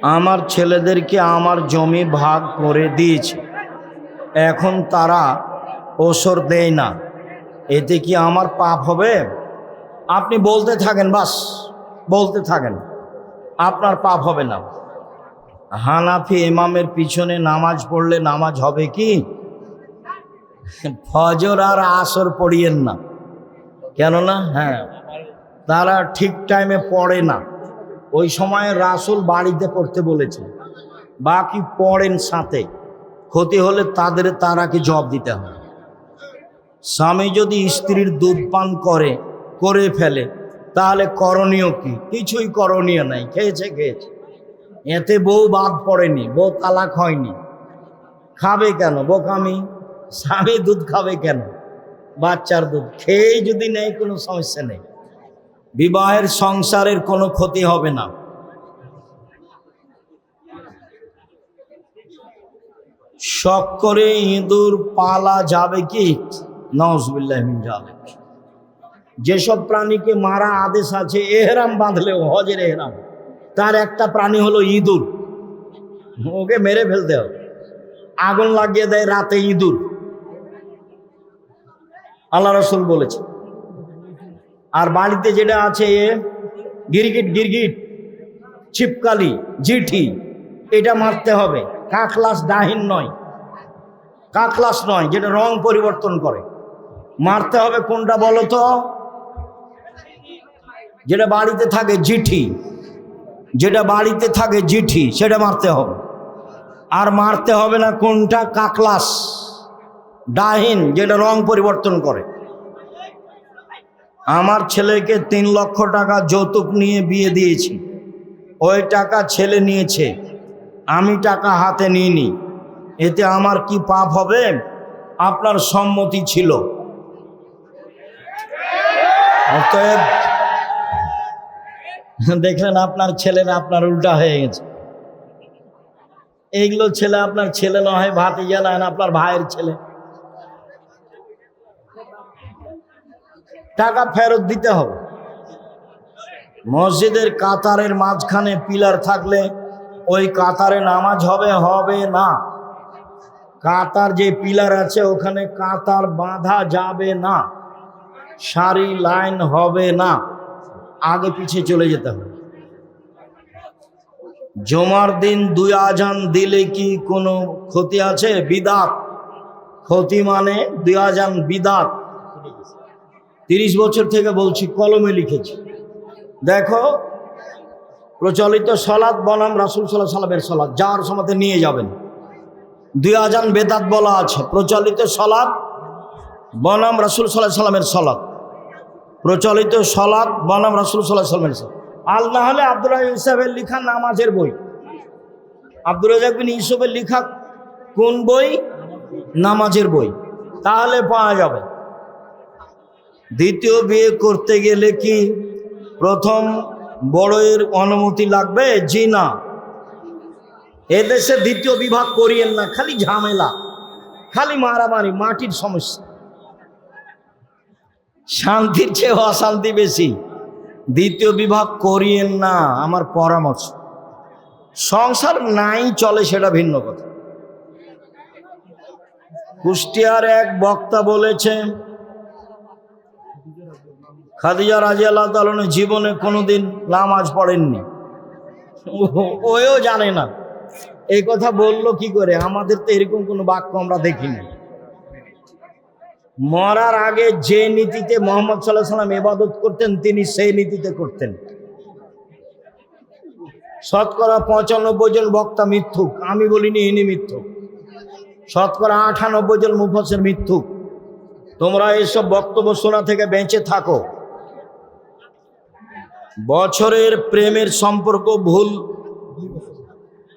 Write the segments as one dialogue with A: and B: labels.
A: আমার ছেলেদেরকে আমার জমি ভাগ করে দিয়েছে, এখন তারা ওসর দেয় না, এতে কি আমার পাপ হবে? আপনি বলতে থাকেন, বাস বলতে থাকেন, আপনার পাপ হবে না। হানাফি ইমামের পিছনে নামাজ পড়লে নামাজ হবে কি? ফজর আর আসর পড়িয়েন না, কেননা তারা ঠিক টাইমে পড়ে না। ওই সময় রাসূল বাড়িতে পড়তে বলেছে, বাকি পড়েন সাথে, ক্ষতি হলে তারাকে জবাব দিতে হবে। স্বামী যদি স্ত্রীর দুধ পান করে ফেলে, তাহলে করণীয় কি? কিছুই করণীয় নাই, খেয়েছে, এতে বউ বাদ পড়েনি, বউ তালাক হয়নি। খাবে কেন বোকামি? স্বামী দুধ খাবে কেন? বাচ্চার দুধ খেয়েই যদি নেই, কোনো সমস্যা নেই, বিবাহের সংসারের কোনো ক্ষতি হবে না। শখ করে ইঁদুর পালা যাবে কি? নাউজুবিল্লাহ মিন যালিক। যেসব প্রাণীকে মারা আদেশ আছে, এহরাম বাঁধলেও, হজের এহরাম, তার একটা প্রাণী হলো ইঁদুর, ওকে মেরে ফেলতে হবে। আগুন লাগিয়ে দেয় রাতে ইঁদুর, আল্লাহ রাসূল বলেছে। আর বাড়িতে যেটা আছে গিরগিট, ছিপকালি, জিঠি, এটা মারতে হবে। কাকলাস ডাহিন নয়, যেটা রং পরিবর্তন করে, মারতে হবে। কোনটা বলো তো? যেটা বাড়িতে থাকে জিঠি, সেটা মারতে হবে। আর মারতে হবে না কোনটা? কাকলাস ডাহিন, যেটা রং পরিবর্তন করে। আমার ছেলেকে 3 লক্ষ টাকা যৌতুক নিয়ে বিয়ে দিয়েছি, ওই টাকা ছেলে নিয়েছে, আমি টাকা হাতে নিইনি, এতে আমার কি পাপ হবে? আপনার সম্মতি ছিল, অতএব দেখলেন আপনার ছেলেরা আপনার উল্টা হয়ে গেছে। এইগুলো ছেলে আপনার ছেলে নয়, ভাতিজা নয়, আপনার ভাইয়ের ছেলে। টাকা ফেরত দিতে হবে। মসজিদের কাতারের মাঝখানে পিলার থাকলে ওই কাতারে নামাজ হবে না। কাতার যে পিলার আছে ওখানে কাতার বাঁধা যাবে না, সারি লাইন হবে না, আগে পিছিয়ে চলে যেতে হবে। জুমার দিন 2 আজান দিলে কি কোনো ক্ষতি আছে? বিদাত। ক্ষতি মানে 2 আজান বিদাত। 30 বছর থেকে বলছি, কলমে লিখেছি। দেখো, প্রচলিত সলাৎ বনাম রাসূল সাল্লাল্লাহু আলাইহি ওয়াসাল্লামের সলাৎ, যার সমাতে নিয়ে যাবেন। 2 আজান বেদাত বলা আছে, প্রচলিত সলাৎ বনাম রাসূল সাল্লাল্লাহু আলাইহি ওয়াসাল্লামের সলাৎ, প্রচলিত সলাৎ বনাম রাসূল সাল্লাল্লাহু আলাইহি ওয়াসাল্লামের সলাৎ। আর না হলে আব্দুর রাজ্জাক ইউসুফের লেখা নামাজের বই, আব্দুর রাজ্জাক বিন ইউসুফের লেখা কোন বই? নামাজের বই, তাহলে পাওয়া যাবে। দ্বিতীয় বিয়ে করতে গেলে কি প্রথম বড়ের অনুমতি লাগবে? জি না। এদেশে দ্বিতীয় বিবাহ করিয়েন না, খালি ঝামেলা, খালি মারামারি, মাটির সমস্যা, শান্তির চেয়ে অশান্তি বেশি। দ্বিতীয় বিবাহ করিয়েন না, আমার পরামর্শ। সংসার নাই চলে, সেটা ভিন্ন কথা। কুষ্টিয়ার এক বক্তা বলেছে, খাদিজা রাদিয়াল্লাহু তাআলা জীবনে কোনোদিন নামাজ পড়েননি, ওও জানে না। এই কথা বললো কি করে? আমাদের তো এরকম কোনো বাক্য আমরা দেখিনি। মরার আগে যে নীতিতে মুহাম্মদ সাল্লাল্লাহু আলাইহি ওয়াসাল্লাম ইবাদত করতেন, তিনি সেই নীতিতে করতেন। শতকরা 95 জন বক্তা মিথ্যুক, আমি বলিনি ইনি মিথ্যুক। শতকরা 98 জন মুফাসসির মিথ্যুক। তোমরা এইসব বক্তব্য শোনা থেকে বেঁচে থাকো। বছরের প্রেমের সম্পর্ক ভুল,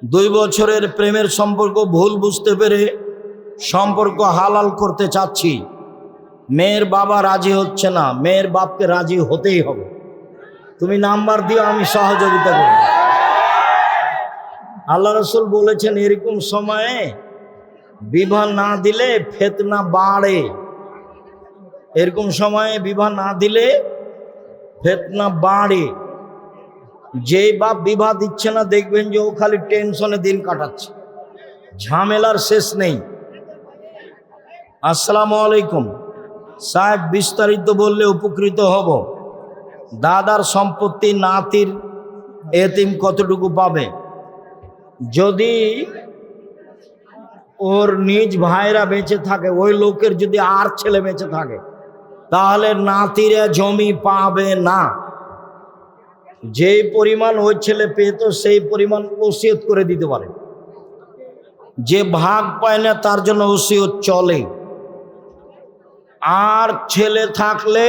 A: 2 বছরের প্রেমের সম্পর্ক ভুল বুঝতে পেরে সম্পর্ক হালাল করতে চাচ্ছি। মেয়ের বাবা রাজি হচ্ছে না, মেয়ের বাপকে রাজি হতেই হবে। তুমি নাম্বার দিও, আমি সহযোগিতা করব। আল্লাহ রাসূল বলেছেন, এরকম সময়ে বিবাহ না দিলে ফিতনা বাড়ে। এরকম সময়ে বিবাহ না দিলে ফিতনা বাড়ে। যেই বাপ বিবাহ দিচ্ছে না দেখবেন যে ও খালি টেনশনে দিন কাটাচ্ছে, ঝামেলার শেষ নেই। আসসালামু আলাইকুম সাহেব, বিস্তারিত বললে উপকৃত হব। দাদার সম্পত্তি নাতির এতিম কতটুকু পাবে? যদি ওর নিজ ভাইরা বেঁচে থাকে, ওই লোকের যদি আর ছেলে বেঁচে থাকে, তাহলে নাতিরা জমি পাবে না। যেই পরিমাণ ওই ছেলে পেত সেই পরিমাণ ওসিয়ত করে দিতে পারে। যে ভাগ পায় না তার জন্য ওসিয়ত চলে। আর ছেলে থাকলে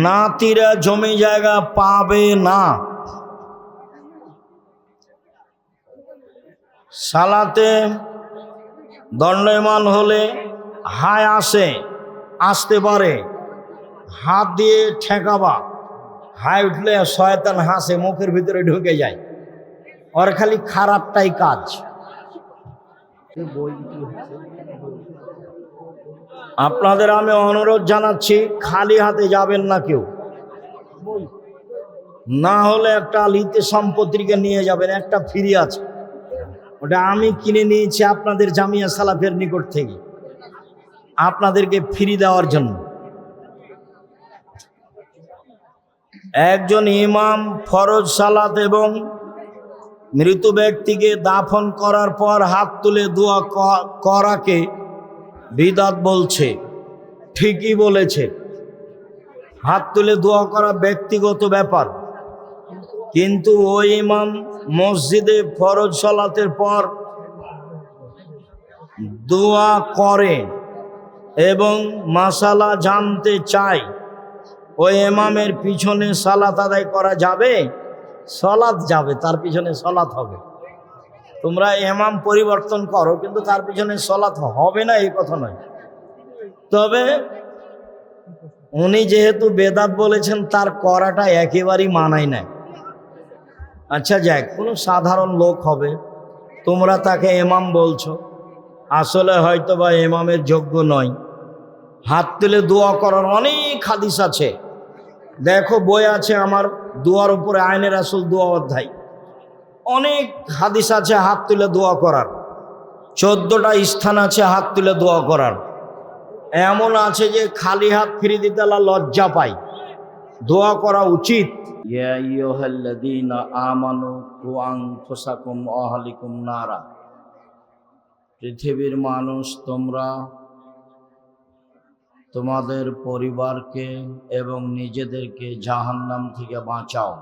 A: নাতিরা জমি জায়গা পাবে না। সালাতে দণ্ডায়মান হলে হায় আসতে পারে, হাত দিয়ে ঠেকাবা, হাই উঠলে শয়তান হাসে, মুখের ভিতরে ঢুকে যায়, ওর খালি খারাপটাই কাজ। আপনাদের আমি অনুরোধ জানাচ্ছি, খালি হাতে যাবেন না কেউ, না হলে একটা লিতে সম্পত্তিকে নিয়ে যাবেন, একটা ফ্রি আছে, ওটা আমি কিনে নিয়েছি আপনাদের জামিয়া সালাফের নিকট থেকে, আপনাদেরকে ফ্রি দেওয়ার জন্য। একজন ইমাম ফরজ সালাত এবং মৃত ব্যক্তিকে দাফন করার পর হাত তুলে দোয়া করাকে বিদআত বলছে। ঠিকই বলেছে, হাত তুলে দোয়া করা ব্যক্তিগত ব্যাপার, কিন্তু ওই ইমাম মসজিদে ফরজ সালাতের পর দোয়া করে এবং মাসালা জানতে চায়, ওই ইমামের পিছনে সালাত আদায় করা যাবে? সালাত যাবে, তার পিছনে সালাত হবে। তোমরা ইমাম পরিবর্তন করো, কিন্তু তার পিছনে সালাত হবে না এই কথা নয়। তবে উনি যেহেতু বেদাত বলেছেন, তার করাটা একেবারেই মানায় না। আচ্ছা যাক, কোনো সাধারণ লোক হবে, তোমরা তাকে ইমাম বলছো, আসলে হয়তো বা ইমামের যোগ্য নয়। হাত তুলে দোয়া করার অনেক হাদিস আছে, দেখো বই আছে আমার, দোয়ার উপরে আইনে রাসূল দোয়া অধ্যায়, অনেক হাদিস আছে হাত তুলে দোয়া করার। 14টা স্থান আছে হাত তুলে দোয়া করার। এমন আছে যে খালি হাত ফিরিয়ে দিতে আল্লাহ লজ্জা পায়, দোয়া করা উচিত। ইয়া আইয়ুহাল্লাযীনা আমানু কু আনফুসাকুম ওয়া আহলিকুম নারা, পৃথিবীর মানুষ তোমরা তোমাদের পরিবারকে এবং নিজেদেরকে জাহান্নাম থেকে বাঁচাও।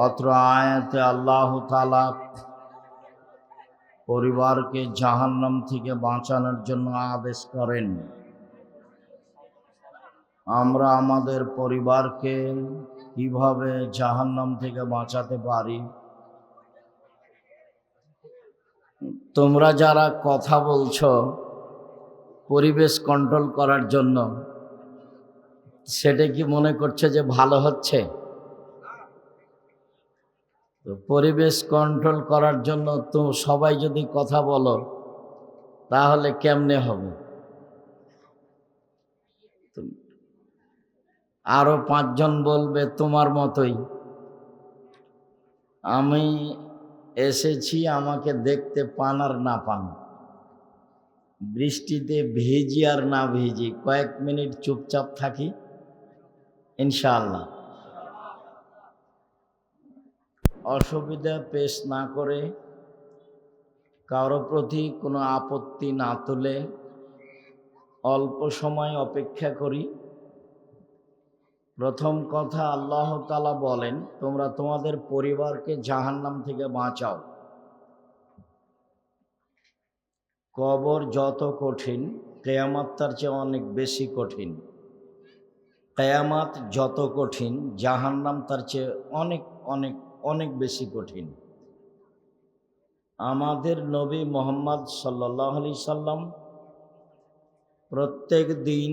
A: অত্র আয়াতে আল্লাহ তাআলা পরিবারকে জাহান্নাম থেকে বাঁচানোর জন্য আদেশ করেন। আমরা আমাদের পরিবারকে কিভাবে জাহান্নাম থেকে বাঁচাতে পারি? তোমরা যারা কথা বলছো পরিবেশ কন্ট্রোল করার জন্য, সেটা কি মনে করছে যে ভালো হচ্ছে? তো পরিবেশ কন্ট্রোল করার জন্য তো সবাই যদি কথা বলো, তাহলে কেমনে হবে? আরো 5 জন বলবে তোমার মতোই, আমি এসেছি আমাকে দেখতে পান আর না পান, বৃষ্টিতে ভিজি আর না ভিজি, কয়েক মিনিট চুপচাপ থাকি ইনশাআল্লাহ। অসুবিধা পেশ না করে, কারো প্রতি কোনো আপত্তি না তুলে অল্প সময় অপেক্ষা করি। প্রথম কথা, আল্লাহ তাআলা বলেন তোমরা তোমাদের পরিবারকে জাহান্নাম থেকে বাঁচাও। কবর যত কঠিন, কিয়ামত তার চেয়ে অনেক বেশি কঠিন। কিয়ামত যত কঠিন, জাহান্নাম তার চেয়ে অনেক অনেক অনেক বেশি কঠিন। আমাদের নবী মুহাম্মদ সাল্লাল্লাহু আলাইহি সাল্লাম প্রত্যেক দিন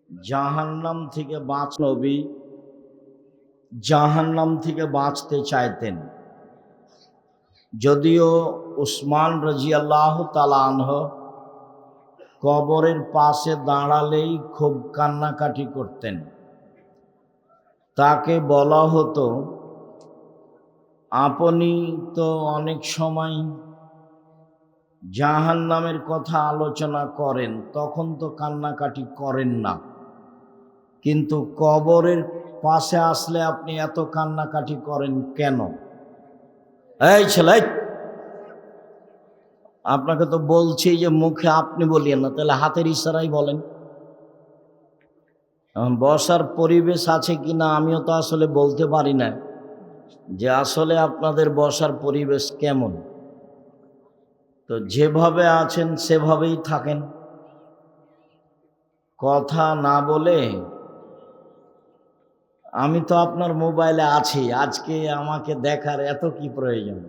A: জাহান্নাম থেকে নবী জাহান্নাম থেকে বাঁচতে চাইতেন। যদিও উসমান রাদিয়াল্লাহু তাআলা আনহু কবরের পাশে দাঁড়ালেই খুব কান্নাকাটি করতেন। তাকে বলা হতো, আপনি তো অনেক সময় জাহান্নামের কথা আলোচনা করেন, তখন তো কান্নাকাটি করেন না, কিন্তু কবরের পাশে আসলে আপনি এত কান্নাকাটি করেন কেন? এই ছেলে, আপনাকে তো বলছি যে মুখে আপনি বলিয়েন না, তাহলে হাতের ইশারাই বলেন। এখন বসার পরিবেশ আছে কিনা আমিও তো আসলে বলতে পারি না যে আসলে আপনাদের বসার পরিবেশ কেমন। তো যেভাবে আছেন সেভাবেই থাকেন, কথা না বলে। আমি তো আপনার মোবাইলে আছি, আজকে আমাকে দেখার এত কি প্রয়োজন?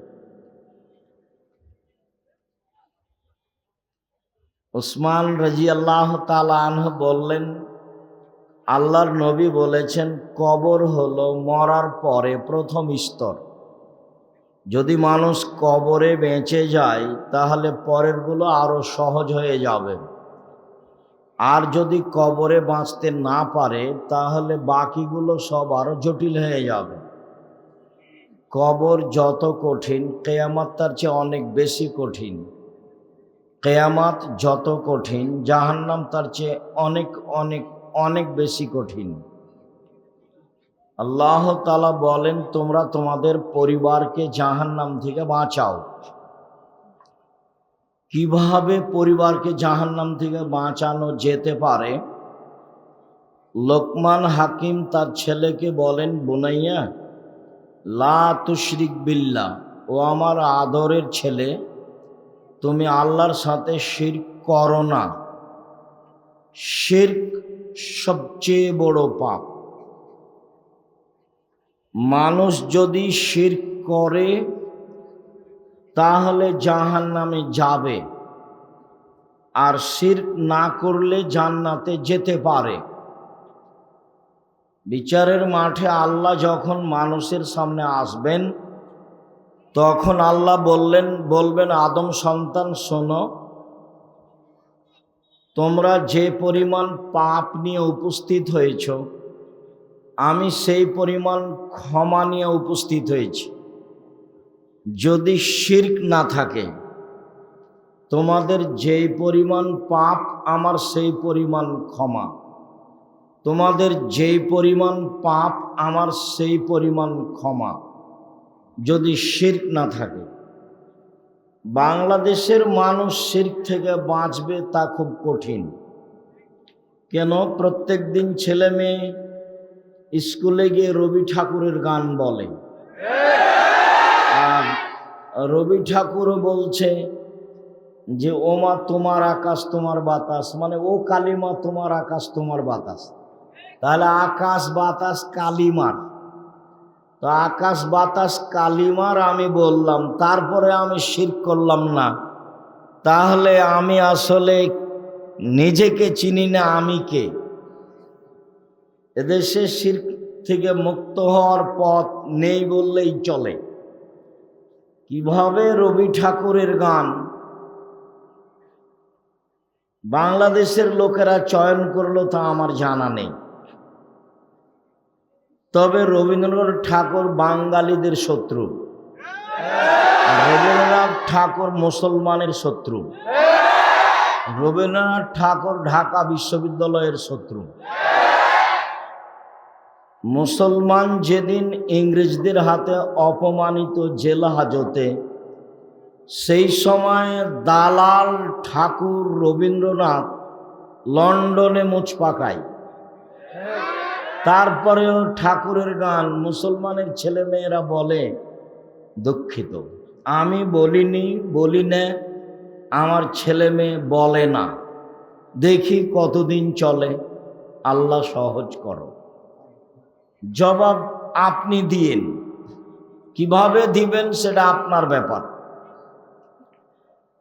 A: উসমান রাদিয়াল্লাহু তাআলা আনহু বললেন, আল্লাহর নবী বলেছেন, কবর হলো মরার পরে প্রথম স্তর। যদি মানুষ কবরে বেঁচে যায় তাহলে পরেরগুলো আরো সহজ হয়ে যাবে, আর যদি কবরে বাঁচতে না পারে তাহলে বাকিগুলো সব আরো জটিল হয়ে যাবে। কবর যত কঠিন, কিয়ামত তার চেয়ে অনেক বেশি কঠিন। কিয়ামত যত কঠিন, জাহান্নাম তার চেয়ে অনেক অনেক অনেক বেশি কঠিন। আল্লাহ তাআলা বলেন, তোমরা তোমাদের পরিবারকে জাহান্নাম থেকে বাঁচাও। কিভাবে পরিবারকে জাহান্নাম থেকে বাঁচানো যেতে পারে? লোকমান হাকিম তার ছেলেকে বলেন, বুনাইয়া লা তুশরিক বিল্লাহ, ও আমার আদরের ছেলে, তুমি আল্লাহর সাথে শিরক করো না। শিরক সবচেয়ে বড় পাপ। মানুষ যদি শিরক করে তাহলে জাহান্নামে যাবে, আর শিরক না করলে জান্নাতে যেতে পারে। বিচারের মাঠে আল্লাহ যখন মানুষের সামনে আসবেন, তখন আল্লাহ বলবেন, আদম সন্তান শোনো, তোমরা যে পরিমাণ পাপ নিয়ে উপস্থিত হয়েছ, আমি সেই পরিমাণ ক্ষমা নিয়ে উপস্থিত হয়েছি। যদি শিরক না থাকে, তোমাদের যেই পরিমাণ পাপ আমার সেই পরিমাণ ক্ষমা, তোমাদের যেই পরিমাণ পাপ আমার সেই পরিমাণ ক্ষমা, যদি শিরক না থাকে। বাংলাদেশের মানুষ শিরক থেকে বাঁচবে তা খুব কঠিন। কেন? প্রত্যেক দিন ছেলে মেয়ে স্কুলে গিয়ে রবি ঠাকুরের গান বলে, আর রবি ঠাকুরও বলছে যে ও মা তোমার আকাশ তোমার বাতাস, মানে ও কালিমা তোমার আকাশ তোমার বাতাস। তাহলে আকাশ বাতাস কালিমার, তো আকাশ বাতাস কালিমার আমি বললাম, তারপরে আমি শিরক করলাম না, তাহলে আমি আসলে নিজেকে চিনি না, আমি কে? এদেশে শিরক থেকে মুক্ত হওয়ার পথ নেই বললেই চলে। কিভাবে রবি ঠাকুরের গান বাংলাদেশের লোকেরা চয়ন করলো তা আমার জানা নেই। তবে রবীন্দ্রনাথ ঠাকুর বাঙালিদের শত্রু, রবীন্দ্রনাথ ঠাকুর মুসলমানের শত্রু, রবীন্দ্রনাথ ঠাকুর ঢাকা বিশ্ববিদ্যালয়ের শত্রু। মুসলমান যেদিন ইংরেজদের হাতে অপমানিত জেল হাজতে, সেই সময় দালাল ঠাকুর রবীন্দ্রনাথ লন্ডনে মুচ পাকায়। তারপরেও ঠাকুরের গান মুসলমানের ছেলেমেয়েরা বলে, দুঃখিত আমি বলি না, আমার ছেলে মেয়ে বলে না, দেখি কতদিন চলে, আল্লাহ সহজ করো। জবাব আপনি দিয়েন, কিভাবে দিবেন সেটা আপনার ব্যাপার।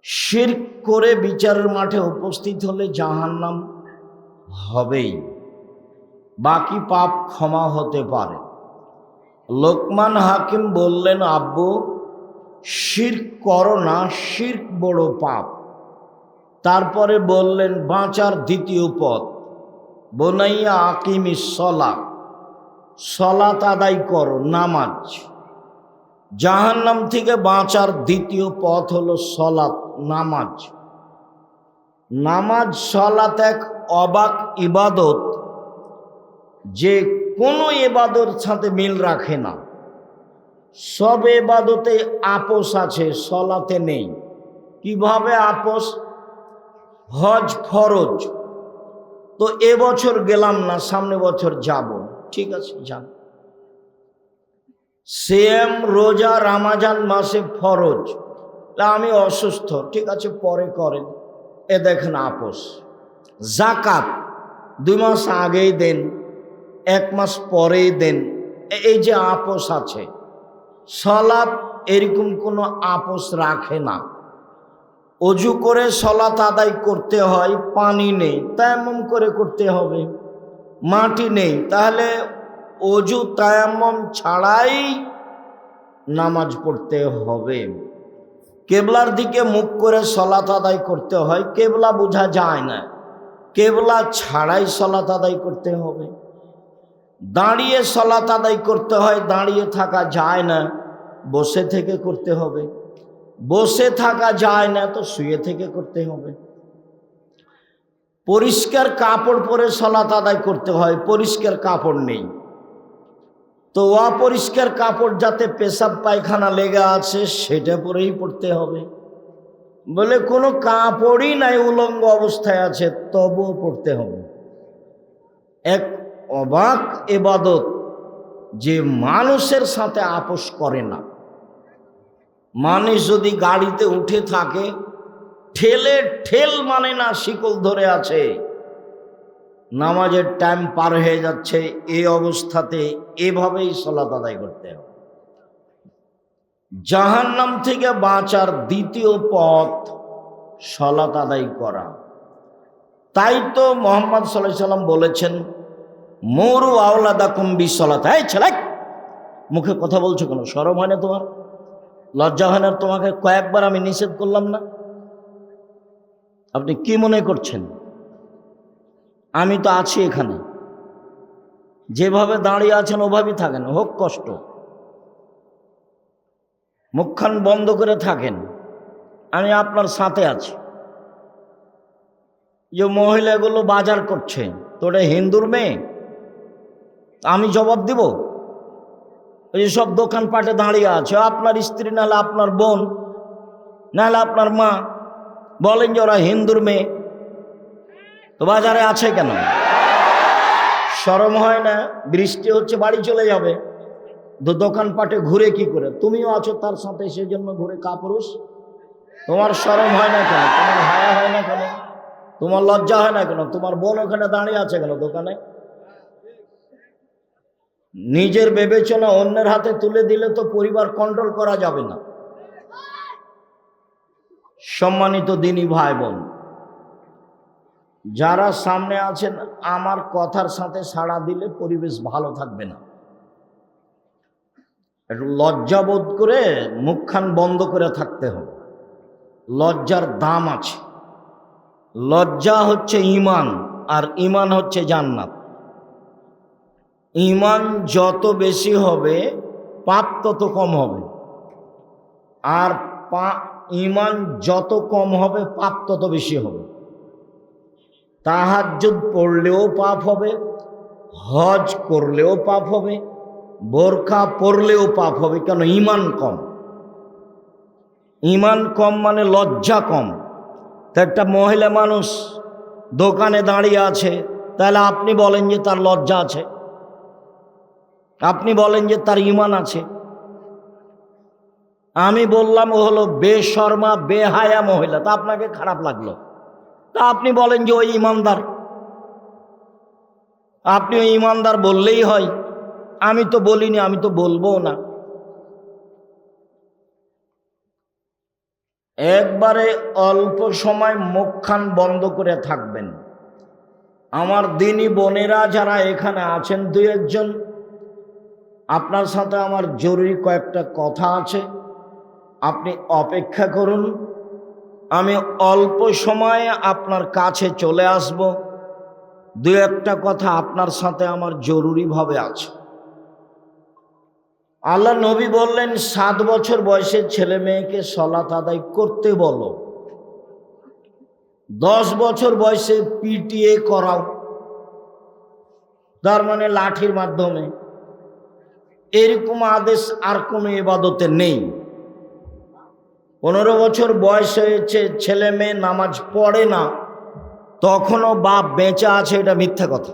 A: শিরক করে বিচারের মাঠে উপস্থিত হলে জাহান্নাম হবেই, বাকি পাপ ক্ষমা হতে পারে। লোকমান হাকিম বললেন, আব্বু শিরক করো না, শিরক বড় পাপ। তারপরে বললেন, বাঁচার দ্বিতীয় পথ, বুনাইয়া আকিমিস সালাহ, সালাত আদায় করো, নামাজ। জাহান্নাম থেকে বাঁচার দ্বিতীয় পথ হলো সালাত, নামাজ। নামাজ সালাত এক অবাক ইবাদত, যে কোনো ইবাদতের সাথে মিল রাখে না। সব ইবাদতে আপোষ আছে, সালাতে নেই। কিভাবে আপোষ? হজ ফরজ, তো এবছর গেলাম না, সামনে বছর যাব, ঠিক আছে যান। সিয়াম রোজা রমজান মাসে ফরজ, আমি অসুস্থ, ঠিক আছে পরে করেন, এ দেখেন আপোষ। জাকাত 2 মাস আগেই দেন, 1 মাস পরেই দেন, এই যে আপোষ আছে। সালাত এরকম কোনো আপোষ রাখে না। অজু করে সালাত আদায় করতে হয়, পানি নেই, তায়াম্মুম করে করতে হবে। মাটি নেই, তাহলে অজু তায়াম্মুম ছাড়াই নামাজ পড়তে হবে। কেবলার দিকে মুখ করে সালাত আদায় করতে হয়, কেবলা বোঝা যায় না, কেবলা ছাড়াই সালাত আদায় করতে হবে। দাঁড়িয়ে সালাত আদায় করতে হয়, দাঁড়িয়ে থাকা যায় না, বসে থেকে করতে হবে। বসে থাকা যায় না, তো শুয়ে থেকে করতে হবে। পরিষ্কার কাপড় পরে সালাত আদায় করতে হয়, পরিষ্কার কাপড় নেই, তো অপরিষ্কার কাপড় যাতে পেশাব পায়খানা লেগে আছে সেটা পরেই পড়তে হবে। বলে কোনো কাপড়ই নাই, উলঙ্গ অবস্থায় আছে, তবুও পড়তে হবে। এক অবাক ইবাদত, যে মানুষের সাথে আপোষ করে না। মানুষ যদি গাড়িতে উঠে থাকে, ঠেলে ঠেল মানে না, শিকল ধরে আছে, নামাজের টাইম পার হয়ে যাচ্ছে, এই অবস্থাতে এভাবেই সালাত আদায় করতে হবে। জাহান্নাম থেকে বাঁচার দ্বিতীয় পথ সালাত আদায় করা। তাই তো মুহাম্মদ সাল্লাল্লাহু আলাইহি সাল্লাম বলেছেন, মুরু আওলাদাকুম বিসসালাত। এই ছেলে, মুখে কথা বলছো কেন? শরম হয় না তোমার? লজ্জা হয় না? তোমাকে কয়েকবার আমি নিষেধ করলাম না? আপনি কি মনে করছেন আমি তো আছি এখানে? যেভাবে দাঁড়িয়ে আছেন ওভাবেই থাকেন, হোক কষ্ট, মুখখান বন্ধ করে থাকেন, আমি আপনার সাথে আছি। যে মহিলাগুলো বাজার করছে, তোরে হিন্দুর মেয়ে, আমি জবাব দিব? ওই যে সব দোকানপাটে দাঁড়িয়ে আছে, আপনার স্ত্রী নাহলে আপনার বোন নাহলে আপনার মা, বলেন যে ওরা হিন্দুর মেয়ে, তো বাজারে আছে কেন? শরম হয় না? বৃষ্টি হচ্ছে, বাড়ি চলে যাবে, দোকানপাটে ঘুরে কি করে? তুমিও আছো তার সাথে, সেজন্য ঘুরে কাপুরুষ। তোমার শরম হয় না কেন? তোমার হায়া হয় না কেন? তোমার লজ্জা হয় না কেন? তোমার বোন ওখানে দাঁড়িয়ে আছে কেন দোকানে? নিজের বিবেচনা অন্যের হাতে তুলে দিলে তো পরিবার কন্ট্রোল করা যাবে না। সম্মানিত দিনী ভাই বোন, যারা সামনে আছেন, আমার কথার সাথে সাড়া দিলে পরিবেশ ভালো থাকবে না। একটু লজ্জা বোধ করে মুখখান বন্ধ করে থাকতে হবে। লজ্জার দাম আছে। লজ্জা হচ্ছে ঈমান, আর ঈমান হচ্ছে জান্নাত। ঈমান যত বেশি হবে পাপ তত কম হবে, আর ঈমান যত কম হবে পাপ তত বেশি হবে। তাহাজ্জুদ পড়লেও পাপ হবে, হজ করলেও পাপ হবে, বোরকা পরলেও পাপ হবে। কেন? ঈমান কম। ঈমান কম মানে লজ্জা কম। তা একটা মহিলা মানুষ দোকানে দাঁড়িয়ে আছে, তাহলে আপনি বলেন যে তার লজ্জা আছে? আপনি বলেন যে তার ঈমান আছে? আমি বললাম ও হলো বেশরমা বেহায়া মহিলা, তা আপনাকে খারাপ লাগলো, তা আপনি বলেন যে ওই ঈমানদার। আপনি ওই ঈমানদার বললেই হয়, আমি তো বলিনি, আমি তো বলবো না। একবারে অল্প সময় মুখখান বন্ধ করে থাকবেন। আমার দিনী বোনেরা যারা এখানে আছেন, 2-1 জন, আপনার সাথে আমার জরুরি কয়েকটা কথা আছে, আপনি অপেক্ষা করুন। আমি অল্প সময়ে আপনার কাছে চলে আসব। 2-1টা কথা আপনার সাথে আমার জরুরিভাবে আছে। আল্লাহ নবী বললেন 7 বছর বয়সের ছেলে মেয়েকে সালাত আদায় করতে বলো, 10 বছর বয়সে পিটিএ করাও, তার মানে লাঠির মাধ্যমে। এরকম আদেশ আর কোনো ইবাদতে নেই। 15 বছর বয়স হয়েছে, ছেলে মেয়ে নামাজ পড়ে না, তখনও বাপ বেঁচে আছে, এটা মিথ্যা কথা।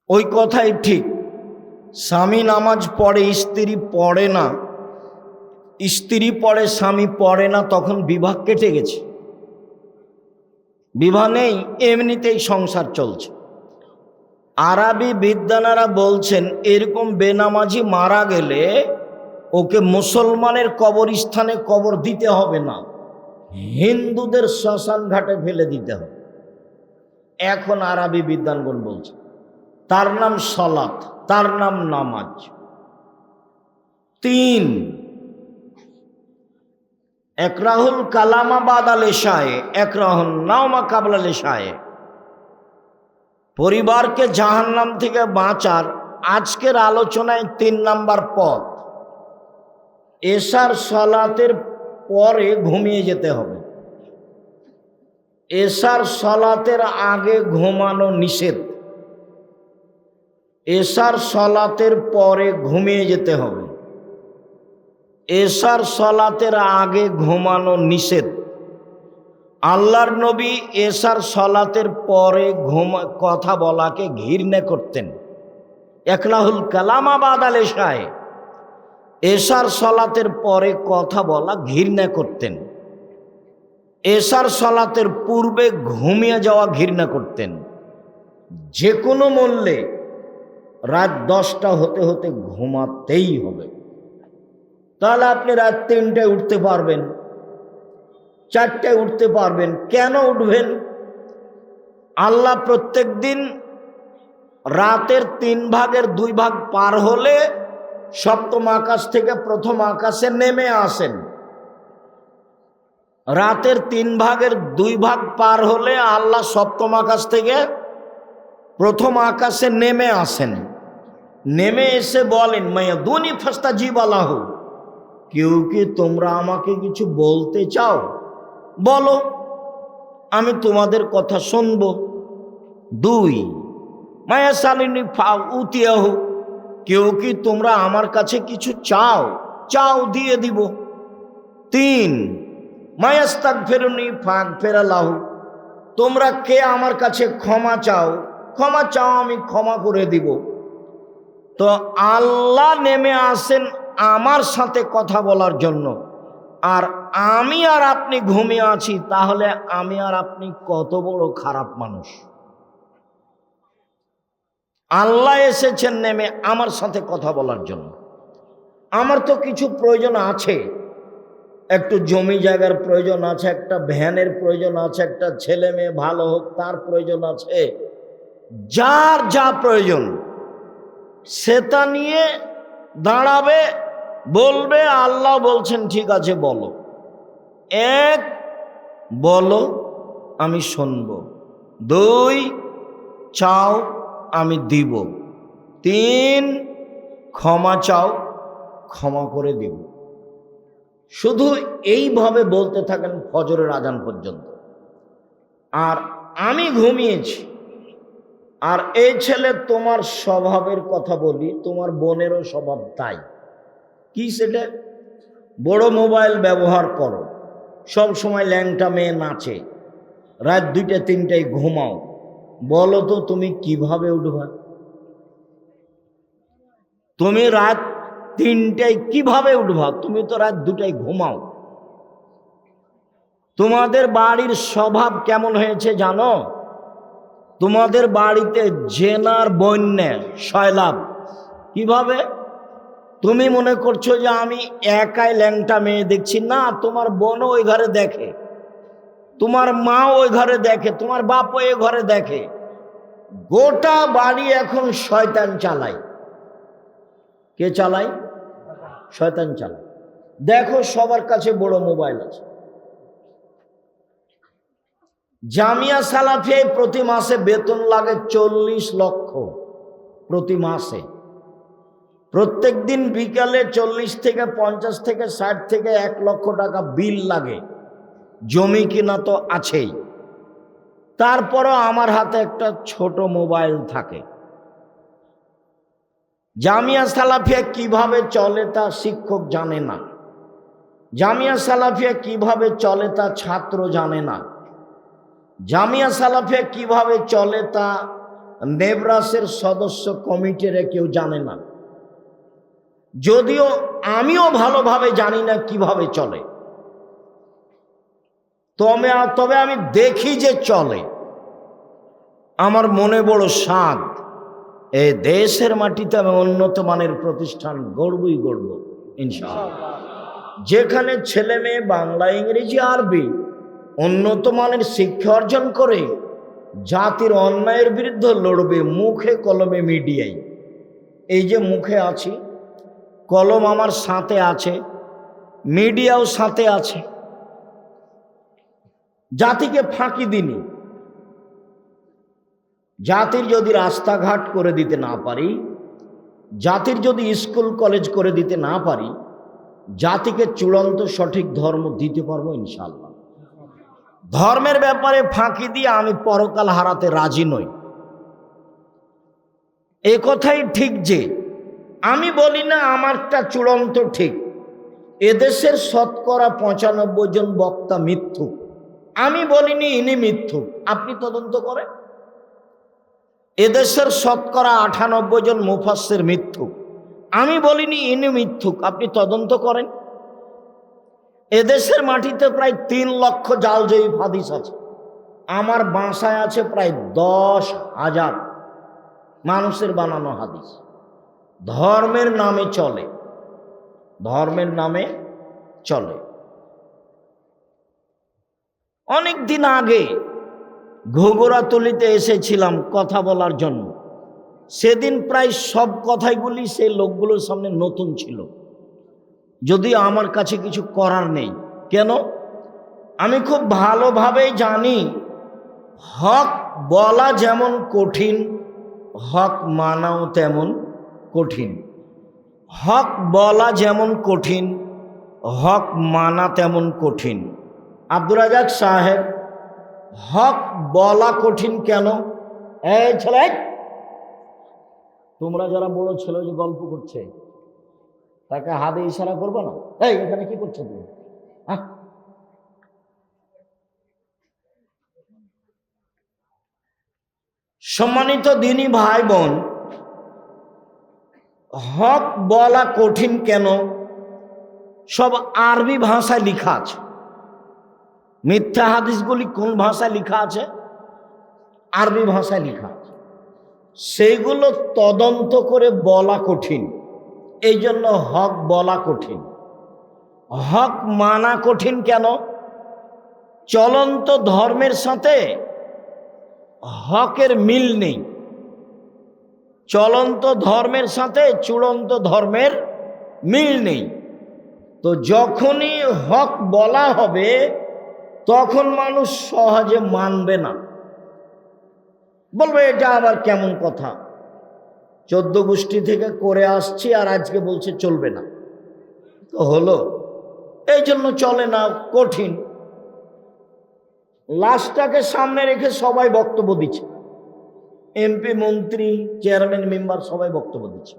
A: ওই কথাই ঠিক। স্বামী নামাজ পড়ে, স্ত্রী পড়ে না, স্ত্রী পড়ে স্বামী পড়ে না, তখন বিবাহ কেটে গেছে, বিবাহ নেই, এমনিতেই সংসার চলছে। আরবি বিদ্বানেরা বলছেন এরকম বেনামাজি মারা গেলে ওকে মুসলমানের কবরস্থানে কবর দিতে হবে না, হিন্দুদের শ্মশান ঘাটে ফেলে দিতে হবে। এখন আরবি বিদ্বানগণ বলছে তার নাম সালাত, তার নাম নামাজ। 3 একরাহুল কালামা বাদাল এশায়ে, একরাহুল নাওমা কাবলাল এশায়ে। পরিবারকে জাহান্নাম থেকে বাঁচার আজকের আলোচনায় 3 নাম্বার পথ, এশার সালাতের পরে ঘুমিয়ে যেতে হবে। এশার সালাতের আগে ঘুমানো নিষেধ, এশার সালাতের পরে ঘুমিয়ে যেতে হবে। এশার সালাতের আগে ঘুমানো নিষেধ। আল্লাহর নবী এশার সালাতের পরে কথা বলাকে ঘৃণা করতেন। একরাহুল কালামা বাদাল এশায়ে, এশার সালাতের পরে কথা বলা ঘৃণা করতেন। এশার সালাতের পূর্বে ঘুমিয়ে যাওয়া ঘৃণা করতেন। যে কোনো মূল্যে রাত 10টা হতে হতে ঘুমাতেই হবে। তাহলে আপনি রাত 3টায় উঠতে পারবেন, 4টায় উঠতে পারবেন। কেন উঠবেন? আল্লাহ প্রত্যেক দিন রাতের 3 ভাগের 2 ভাগ পার হলে সপ্তম আকাশ থেকে প্রথম আকাশে নেমে আসেন। রাতের 3 ভাগের 2 ভাগ পার হলে আল্লাহ সপ্তম আকাশ থেকে প্রথম আকাশে নেমে আসেন। নেমে এসে বলেন মায়াদুনি ফাস্তাজিব লাহু, কেউ কি তোমরা আমাকে কিছু বলতে চাও? বলো, আমি তোমাদের কথা শুনবো। 2 মায়া সালিনী উতিয়াহু, কেউ কি তোমরা আমার কাছে কিছু চাও? চাও, দিয়ে দিব। 3 মায়াস্তাক ফেরুনি ফাঁক ফেরালাহু, তোমরা কে আমার কাছে ক্ষমা চাও? ক্ষমা চাও, আমি ক্ষমা করে দিব। তো আল্লাহ নেমে আসেন আমার সাথে কথা বলার জন্য, আর আমি আর আপনি ঘুমিয়ে আছি। তাহলে আমি আর আপনি কত বড় খারাপ মানুষ। আল্লাহ এসেছেন নেমে আমার সাথে কথা বলার জন্য। আমার তো কিছু প্রয়োজন আছে, একটু জমি জায়গার প্রয়োজন আছে, একটা ভ্যানের প্রয়োজন আছে, একটা ছেলে মেয়ে ভালো হোক তার প্রয়োজন আছে। যার যা প্রয়োজন সেটা নিয়ে দাঁড়াবে, বলবে। আল্লাহ বলছেন ঠিক আছে বলো। 1 বলো, আমি শুনব। 2 চাও, আমি দিব। 3 ক্ষমা চাও, ক্ষমা করে দিব। শুধু এইভাবে বলতে থাকেন ফজরের আজান পর্যন্ত। আর আমি ঘুমিয়েছি। আর এই ছেলে, তোমার স্বভাবের কথা বলি, তোমার বোনেরও স্বভাব তাই। কি সেটা? বড় মোবাইল ব্যবহার করো, সব সময় ল্যাংটা মেয়ে নাচে, রাত 2টা 3টায় ঘুমাও। বলো তো তুমি কিভাবে উঠবা? তুমি রাত 3টায় কিভাবে উঠবা? তুমি তো রাত 2টায় ঘুমাও। তোমাদের বাড়ির স্বভাব কেমন হয়েছে জানো? তোমাদের বাড়িতে জেনার বন্যা সয়লাভ। কিভাবে? তুমি মনে করছো যে আমি একাই ল্যাংটা মেয়ে দেখছি, না, তোমার বোনও ওই ঘরে দেখে, তোমার মা ওই ঘরে দেখে, তোমার বাপ ওই ঘরে দেখে। গোটা বাড়ি এখন শয়তান চালায়। কে চালায়? শয়তান চালায়। দেখো সবার কাছে বড় মোবাইল আছে। জামিয়া সালাফিয়ায় প্রতি মাসে বেতন লাগে 40 লক্ষ। প্রতি মাসে। প্রত্যেক দিন বিকালে 40 থেকে 50 থেকে 60 থেকে 1 লক্ষ টাকা বিল লাগে। জমি কিনা তো আছেই, তারপরও আমার হাতে একটা ছোট মোবাইল থাকে। জামিয়া সালাফিয়া কিভাবে চলে তা শিক্ষক জানে না, জামিয়া সালাফিয়া কিভাবে চলে তা ছাত্র জানে না, জামিয়া সালাফিয়া কিভাবে চলে তা নেবরাসের সদস্য কমিটির কেউ জানে না। যদিও আমিও ভালোভাবে জানি না কিভাবে চলে, তবে আমি দেখি যে চলে। আমার মনে বড় স্বাদ, এই দেশের মাটিতে আমি উন্নত মানের প্রতিষ্ঠান গড়বই গড়ব ইনশাআল্লাহ, যেখানে ছেলে মেয়ে বাংলা, ইংরেজি, আরবি উন্নত মানের শিক্ষা অর্জন করে জাতির অন্যায়ের বিরুদ্ধে লড়বে মুখে কলমে মিডিয়ায়। এই যে মুখে আছি, কলম আমার সাথে আছে, মিডিয়াও সাথে আছে। জাতিকে ফাঁকি দিনি। জাতির যদি রাস্তাঘাট করে দিতে না পারি, জাতির যদি স্কুল কলেজ করে দিতে না পারি, জাতিকে চূড়ান্ত সঠিক ধর্ম দিতে পারবো ইনশাআল্লাহ। ধর্মের ব্যাপারে ফাঁকি দিয়ে আমি পরকাল হারাতে রাজি নই। এ কথাই ঠিক যে আমি বলি না আমারটা চূড়ান্ত ঠিক। এদেশের শতকরা 95 জন বক্তা মিথ্যুক। আমি বলিনি ইনি মিথ্যুক, আপনি তদন্ত করেন। এদেশের শতকরা 98 জন মুফাসসির মিথ্যুক। আমি বলিনি ইনি মিথ্যুক, আপনি তদন্ত করেন। এদেশের মাটিতে প্রায় 3 লক্ষ জাল জয়ীফ হাদিস আছে। আমার বাসায় আছে প্রায় 10,000 মানুষের বানানো হাদিস। ধর্মের নামে চলে, ধর্মের নামে চলে। অনেক দিন আগে ঘুঘুরাতলিতে এসেছিলাম কথা বলার জন্য। সেদিন প্রায় সব কথাইগুলি সেই লোকগুলোর সামনে নতুন ছিল, যদিও আমার কাছে কিছু করার নেই। কেন? আমি খুব ভালোভাবেই জানি হক বলা যেমন কঠিন, হক মানাও তেমন কঠিন। হক বলা যেমন কঠিন, হক মানা তেমন কঠিন। আব্দুর রাজাক সাহেব, হক বলা কঠিন কেন? এই ছেলে, তোমরা যারা বড় ছেলে যে গল্প করছে তাকে হাতে ইশারা করবো না। এই এখানে কি করছো তুমি? সম্মানিত দিনী ভাই বোন, হক বলা কঠিন কেন? সব আরবি ভাষায় লেখা আছে। মিথ্যা হাদিসগুলি কোন ভাষায় লেখা আছে? আরবি ভাষায় লেখা আছে। সেইগুলো তদন্ত করে বলা কঠিন, এই জন্য হক বলা কঠিন। হক মানা কঠিন কেন? চলন্ত ধর্মের সাথে হকের মিল নেই। চলন্ত ধর্মের সাথে চূড়ান্ত ধর্মের মিল নেই। তো যখনই হক বলা হবে তখন মানুষ সহজে মানবে না, বলবে এটা আবার কেমন কথা, 14 গোষ্ঠী থেকে করে আসছি আর আজকে বলছে চলবে না। তো হলো, এই জন্য চলে না, কঠিন। লাশটাকে সামনে রেখে সবাই বক্তব্য দিচ্ছে, এমপি, মন্ত্রী, চেয়ারম্যান, মেম্বার সবাই বক্তব্য দিচ্ছে।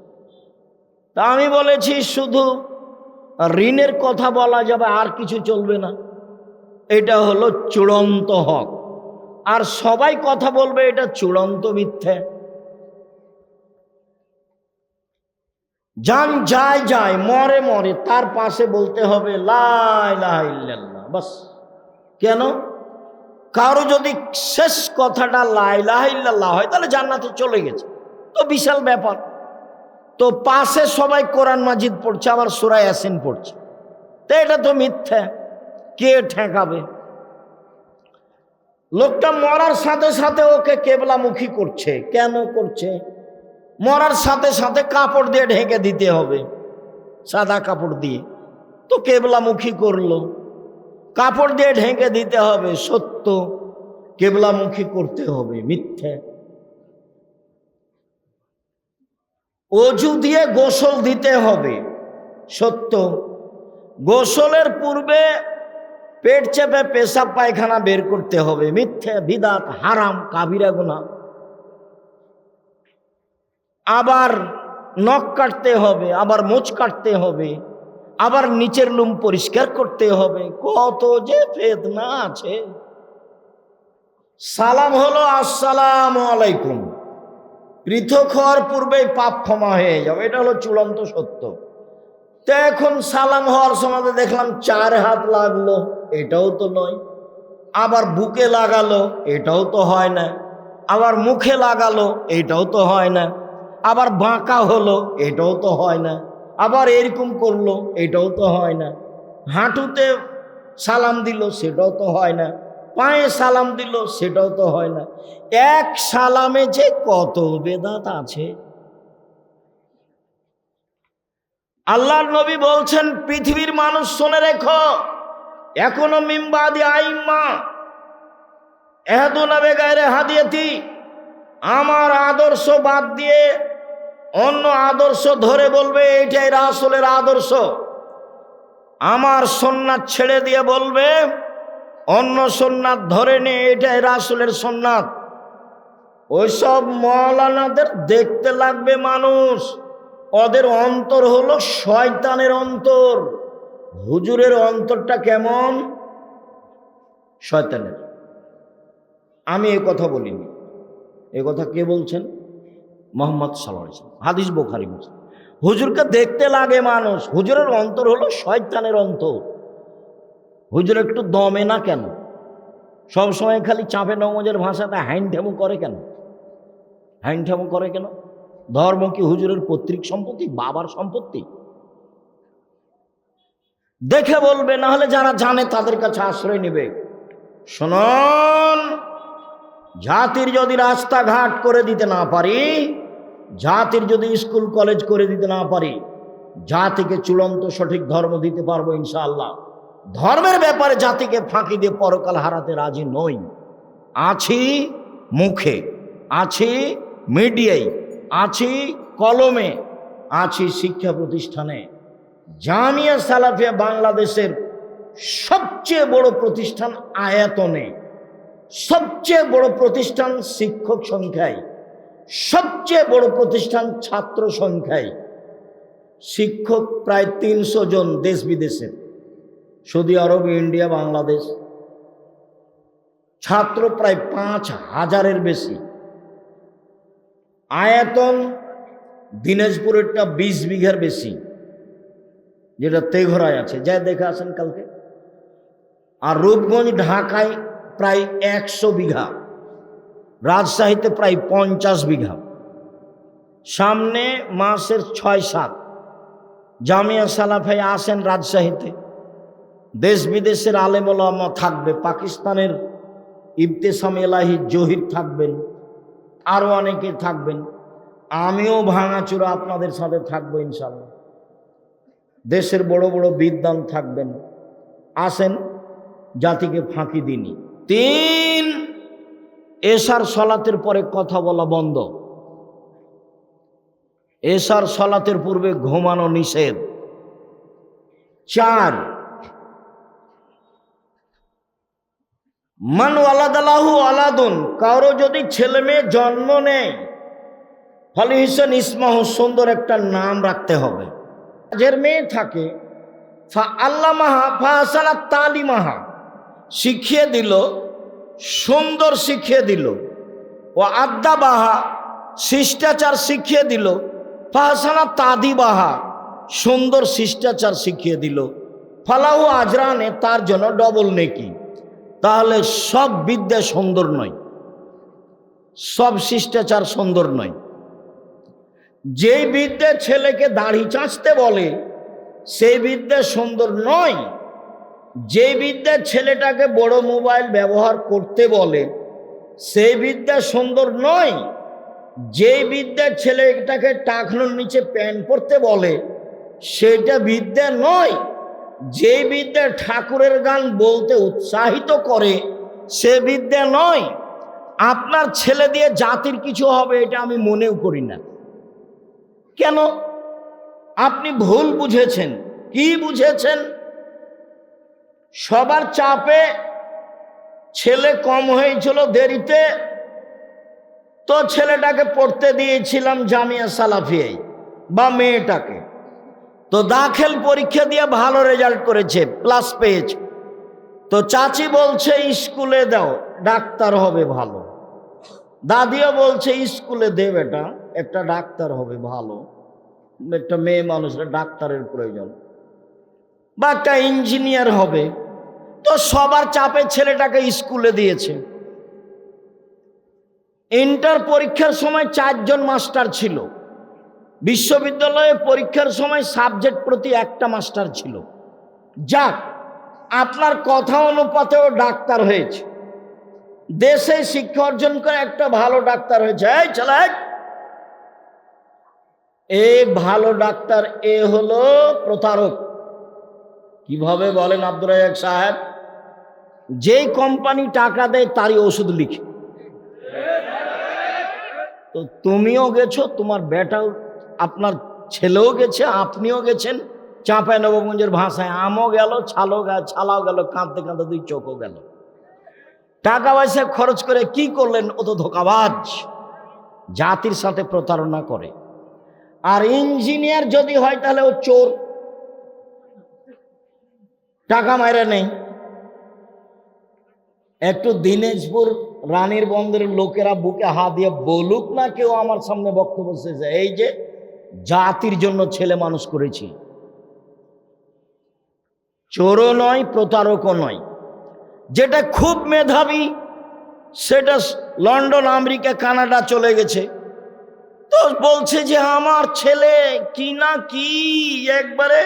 A: তা আমি বলেছি শুধু ঋণের কথা বলা যাবে, আর কিছু চলবে না। এটা হলো চূড়ান্ত হক। আর সবাই কথা বলবে এটা চূড়ান্ত মিথ্যে। যান যায় যায়, মরে মরে, তার পাশে বলতে হবে লা ইলাহা ইল্লাল্লাহ, বাস। কেন? কারো যদি শেষ কথাটা লা ইলাহা ইল্লাল্লাহ হয় তাহলে জান্নাতে চলে গেছে, তো বিশাল ব্যাপার। তো পাশে সবাই কোরআন মাজিদ পড়ছে, আবার সূরা ইয়াসিন পড়ছে, তো এটা তো মিথ্যা। কে ঠেকাবে? লোকটা মরার সাথে সাথে ওকে কেবলামুখী করছে। কেন করছে? মরার সাথে সাথে কাপড় দিয়ে ঢেকে দিতে হবে, সাদা কাপড় দিয়ে। তো কেবলামুখী করলো, কাপড় দিয়ে ঢেকে দিতে হবে, সত্য। কেবলামুখী করতে হবে, মিথ্যে। অজু দিয়ে গোসল দিতে হবে, সত্য। গোসলের পূর্বে পেট চেপে পেশাব পায়খানা বের করতে হবে, মিথ্যে, বিদাত, হারাম, কাবিরা গুনাহ। আবার নখ কাটতে হবে, আবার মোচ কাটতে হবে, আবার নিচের লুম পরিষ্কার করতে হবে, কত যে ফেতনা আছে। সালাম হলো আসসালামু আলাইকুম, পৃথক হওয়ার পূর্বেই পাপ ক্ষমা হয়ে যাবে, এটা হলো চূড়ান্ত সত্য। তো এখন সালাম হওয়ার সময় দেখলাম 4 হাত লাগলো, এটাও তো নয়। আবার বুকে লাগালো, এটাও তো হয় না। আবার মুখে লাগালো, এটাও তো হয় না। আবার বাঁকা হলো, এটাও তো হয় না। আবার এরকম করলো, এটাও তো হয় না। হাঁটুতে সালাম দিল, সেটাও তো হয় না। পায়ে সালাম দিল, সেটাও তো হয় না। এক সালামে যে কত বেদাত আছে। আল্লাহর নবী বলছেন, পৃথিবীর মানুষ শুনে রেখো, এখনো মিম্বাদি আইম্মা এহদুনা বেগায়রে হাদিয়াতি, আমার আদর্শ বাদ দিয়ে অন্য আদর্শ ধরে বলবে এইটাই রাসূলের আদর্শ। আমার সুন্নাত ছেড়ে দিয়ে বলবে অন্য সুন্নাত ধরে নে, এটাই রাসূলের সুন্নাত। ওইসব মাওলানাদের দেখতে লাগবে মানুষ, ওদের অন্তর হলো শয়তানের অন্তর। হুজুরের অন্তরটা কেমন? শয়তানের। আমি এ কথা বলিনি, এ কথা কে বলছেন? মুহাম্মদ সাল্লাল্লাহু আলাইহি ওয়াসাল্লাম, হাদিস বুখারী মুসলিম। হুজুরকে দেখতে লাগে মানুষ, হুজুরের অন্তর হলো শয়তানের অন্তর। হুজুর একটু দমে না কেন? সবসময় খালি চাপে নমজের ভাষাতে হাইনঠামু করে কেন? হাইনঠামু করে কেন? ধর্ম কি হুজুরের পৈতৃক সম্পত্তি, বাবার সম্পত্তি? দেখে বলবে, না হলে যারা জানে তাদের কাছে আশ্রয় নেবে। শুনুন, জাতির যদি রাস্তাঘাট করে দিতে না পারি, জাতির যদি স্কুল কলেজ করে দিতে না পারি, জাতিকে চূড়ান্ত সঠিক ধর্ম দিতে পারবো ইনশাআল্লাহ। ধর্মের ব্যাপারে জাতিকে ফাঁকি দিয়ে পরকাল হারাতে রাজি নই। আছি মুখে, আছি মিডিয়ায়, আছি কলমে, আছি শিক্ষা প্রতিষ্ঠানে। জামিয়া সালাফিয়া বাংলাদেশের সবচেয়ে বড় প্রতিষ্ঠান আয়াতনে, সবচেয়ে বড় প্রতিষ্ঠান শিক্ষক সংখ্যায়, সবচেয়ে বড় প্রতিষ্ঠান ছাত্র সংখ্যায়। শিক্ষক প্রায় 300 জন দেশ বিদেশের, সৌদি আরব, ইন্ডিয়া, বাংলাদেশ। ছাত্র প্রায় 5000-এর বেশি। আয়তন দিনাজপুরেরটা 20 বিঘার বেশি, যেটা তেঘরায় আছে, যা দেখে আসেন কালকে। আর রূপগঞ্জ ঢাকায় প্রায় 100 বিঘা, রাজশাহীতে প্রায় 50 বিঘা। সামনে মাসের 6-7 জামিয়া সালাফিয়া আসেন রাজশাহীতে, দেশ বিদেশের আলেম ওলামা থাকবে, পাকিস্তানের ইবতেসাম এলাহি জহির থাকবেন, আরও অনেকে থাকবেন। আমিও ভাঙাচুরা আপনাদের সাথে থাকবো ইনশাআল্লাহ। দেশের বড় বড় বিদ্বান থাকবেন। আসেন, জাতিকে ফাঁকি দিনি। 3, এশার সলাতের পরে কথা বলা বন্ধ। এশার সলাতের পূর্বে ঘুমানো নিষেধ। 4, মান ওয়ালাদালাহু আলাদুন, কারো যদি ছেলে মেয়ে জন্ম নেয়, ফালিহিসান ইসমাহু, সুন্দর একটা নাম রাখতে হবে। যার মেয়ে থাকে, ফা আল্লামাহা ফা হাসানা তালিমাহা, শিখিয়ে দিল, সুন্দর শিখিয়ে দিল। ও আদ্দাবাহা, শিষ্টাচার শিখিয়ে দিল। ফা হাসানা তাদিবাহা, সুন্দর শিষ্টাচার শিখিয়ে দিল। ফালাহু আজরানে, তার জন্য ডবল নেকি। তাহলে সব বিদ্যা সুন্দর নয়, সব শিষ্টাচার সুন্দর নয়। যেই বিদ্যা ছেলেকে দাড়ি চাঁচতে বলে সেই বিদ্যা সুন্দর নয়। যেই বিদ্যা ছেলেটাকে বড় মোবাইল ব্যবহার করতে বলে সেই বিদ্যা সুন্দর নয়। যেই বিদ্যা ছেলেটাকে টাকনোর নিচে প্যান্ট পরতে বলে সেটা বিদ্যা নয়। যেই বিদ্যা ঠাকুরের গান বলতে উৎসাহিত করে সে বিদ্যা নয়। আপনার ছেলে দিয়ে জাতির কিছু হবে এটা আমি মনেও করি না। কেন? আপনি ভুল বুঝেছেন। কি বুঝেছেন? সবার চাপে ছেলে কম হয়েছিল দেরিতে, তো ছেলেটাকে পড়তে দিয়েছিলাম জামিয়া সালাফিয়ায় বা মেয়েটাকে, তো দাখিল পরীক্ষা দিয়ে ভালো রেজাল্ট করেছে, প্লাস পেয়েছে। তো চাচি বলছে স্কুলে দাও, ডাক্তার হবে ভালো। দাদিও বলছে স্কুলে দে বেটা, একটা ডাক্তার হবে ভালো, একটা মেয়ে মানুষের ডাক্তারের প্রয়োজন, বা একটা ইঞ্জিনিয়ার হবে। তো সবার চাপে ছেলেটাকে স্কুলে দিয়েছে। ইন্টার পরীক্ষার সময় 4 জন মাস্টার ছিল, বিশ্ববিদ্যালয়ে পরীক্ষার সময় সাবজেক্ট প্রতি একটা মাস্টার ছিল। যাক, আপনার কথা অনুপাতেও ডাক্তার হয়েছে, দেশে শিক্ষা অর্জন করে একটা ভালো ডাক্তার হয়েছে। এই ছেলে, এই ভালো ডাক্তার এ হলো প্রতারক। কিভাবে বলেন আব্দুর রাজ্জাক সাহেব? যেই কোম্পানি টাকা দেয় তারই ওষুধ লিখে। তো তুমিও গেছো, তোমার বেটাও, আপনার ছেলেও গেছে, আপনিও গেছেন। চাঁপাইনবাবগঞ্জের ভাষায় আমও গেল, ছালাও গেল, কাঁদতে কাঁদতে 2 চোখও গেল। টাকা পয়সা খরচ করে কি করলেন? ও তো ধোঁকাবাজ, জাতির সাথে প্রতারণা করে। আর ইঞ্জিনিয়ার যদি হয় তাহলে ও চোর, টাকা মাইরা নেই। একটু দিনাজপুর রানীর বন্দরের লোকেরা বুকে হাত দিয়ে বলুক না কেউ আমার সামনে বক্তব্য শেষে, এই যে জাতির জন্য ছেলে মানুষ করেছি। চোরও নয়, প্রতারকও নয়। যেটা খুব মেধাবী সেটা লন্ডন, আমেরিকা, কানাডা চলে গেছে। তো বলছে যে আমার ছেলে কি না কি একবারে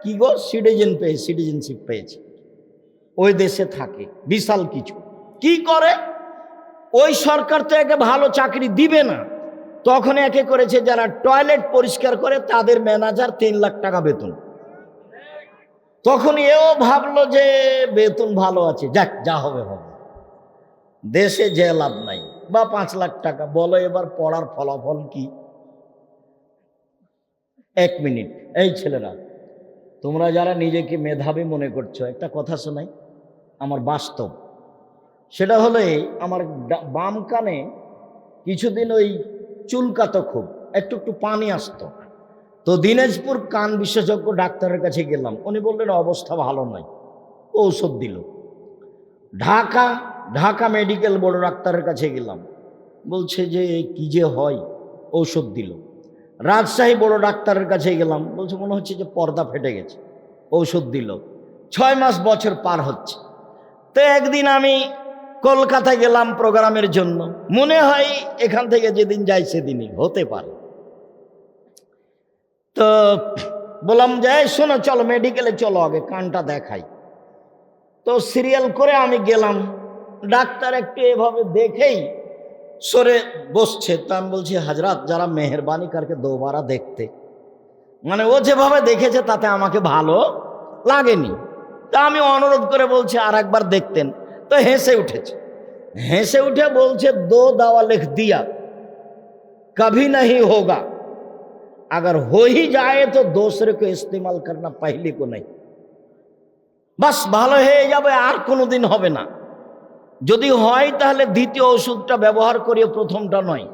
A: কি গো সিটিজেনশিপ পেয়েছে, ওই দেশে থাকে, বিশাল কিছু। কি করে? ওই সরকার তো একে ভালো চাকরি দিবে না, তখন একে করেছে যারা টয়লেট পরিষ্কার করে তাদের ম্যানেজার 3 লাখ টাকা বেতন। তখন এও ভাবলো যে বেতন ভালো আছে, যাক যা হবে হবে, দেশে যে লাভ নাই, বা 5 লাখ টাকা। বলো এবার পড়ার ফলাফল কি? 1 মিনিট, এই ছেলেরা, তোমরা যারা নিজেকে মেধাবী মনে করছো, একটা কথা শোনাই, আমার বাস্তব। সেটা হলো আমার বাম কানে কিছুদিন ওই চুলকাতো, খুব একটু একটু পানি আসতো। তো দিনাজপুর কান বিশেষজ্ঞ ডাক্তারের কাছে গেলাম, উনি বললেন অবস্থা ভালো নয়, ঔষধ দিল। ঢাকা মেডিকেল বড় ডাক্তারের কাছে গেলাম, বলছে যে কি যে হয়, ঔষধ দিল। রাজশাহী বড় ডাক্তারের কাছে গেলাম, বলছে মনে হচ্ছে যে পর্দা ফেটে গেছে, ঔষধ দিল। 6 মাস বছর পার হচ্ছে। তো একদিন আমি কলকাতা গেলাম প্রোগ্রামের জন্য, মনে হয় এখান থেকে যেদিন যাই সেদিনই হতে পারে। তো বললাম যে শোনো, চলো মেডিকেলে চলো, আগে কানটা দেখাই। তো সিরিয়াল করে আমি গেলাম, ডাক্তার একটু এভাবে দেখেই সরে বসছে। তা আমি বলছি হাজরাত যারা মেহরবানি করকে দোবারা দেখতে, মানে ও যেভাবে দেখেছে তাতে আমাকে ভালো লাগেনি। তা আমি অনুরোধ করে বলছি আর একবার দেখতেন। তো হেসে উঠে বলছে 2 दावा लिख दिया, कभी नहीं होगा, अगर हो ही जाए तो दूसरे को इस्तेमाल करना, पहले को नहीं। বাস ভালো হয়ে যাবে, আর কোনোদিন হবে না। যদি হয় তাহলে দ্বিতীয় ওষুধটা ব্যবহার করিও, প্রথমটা নয়।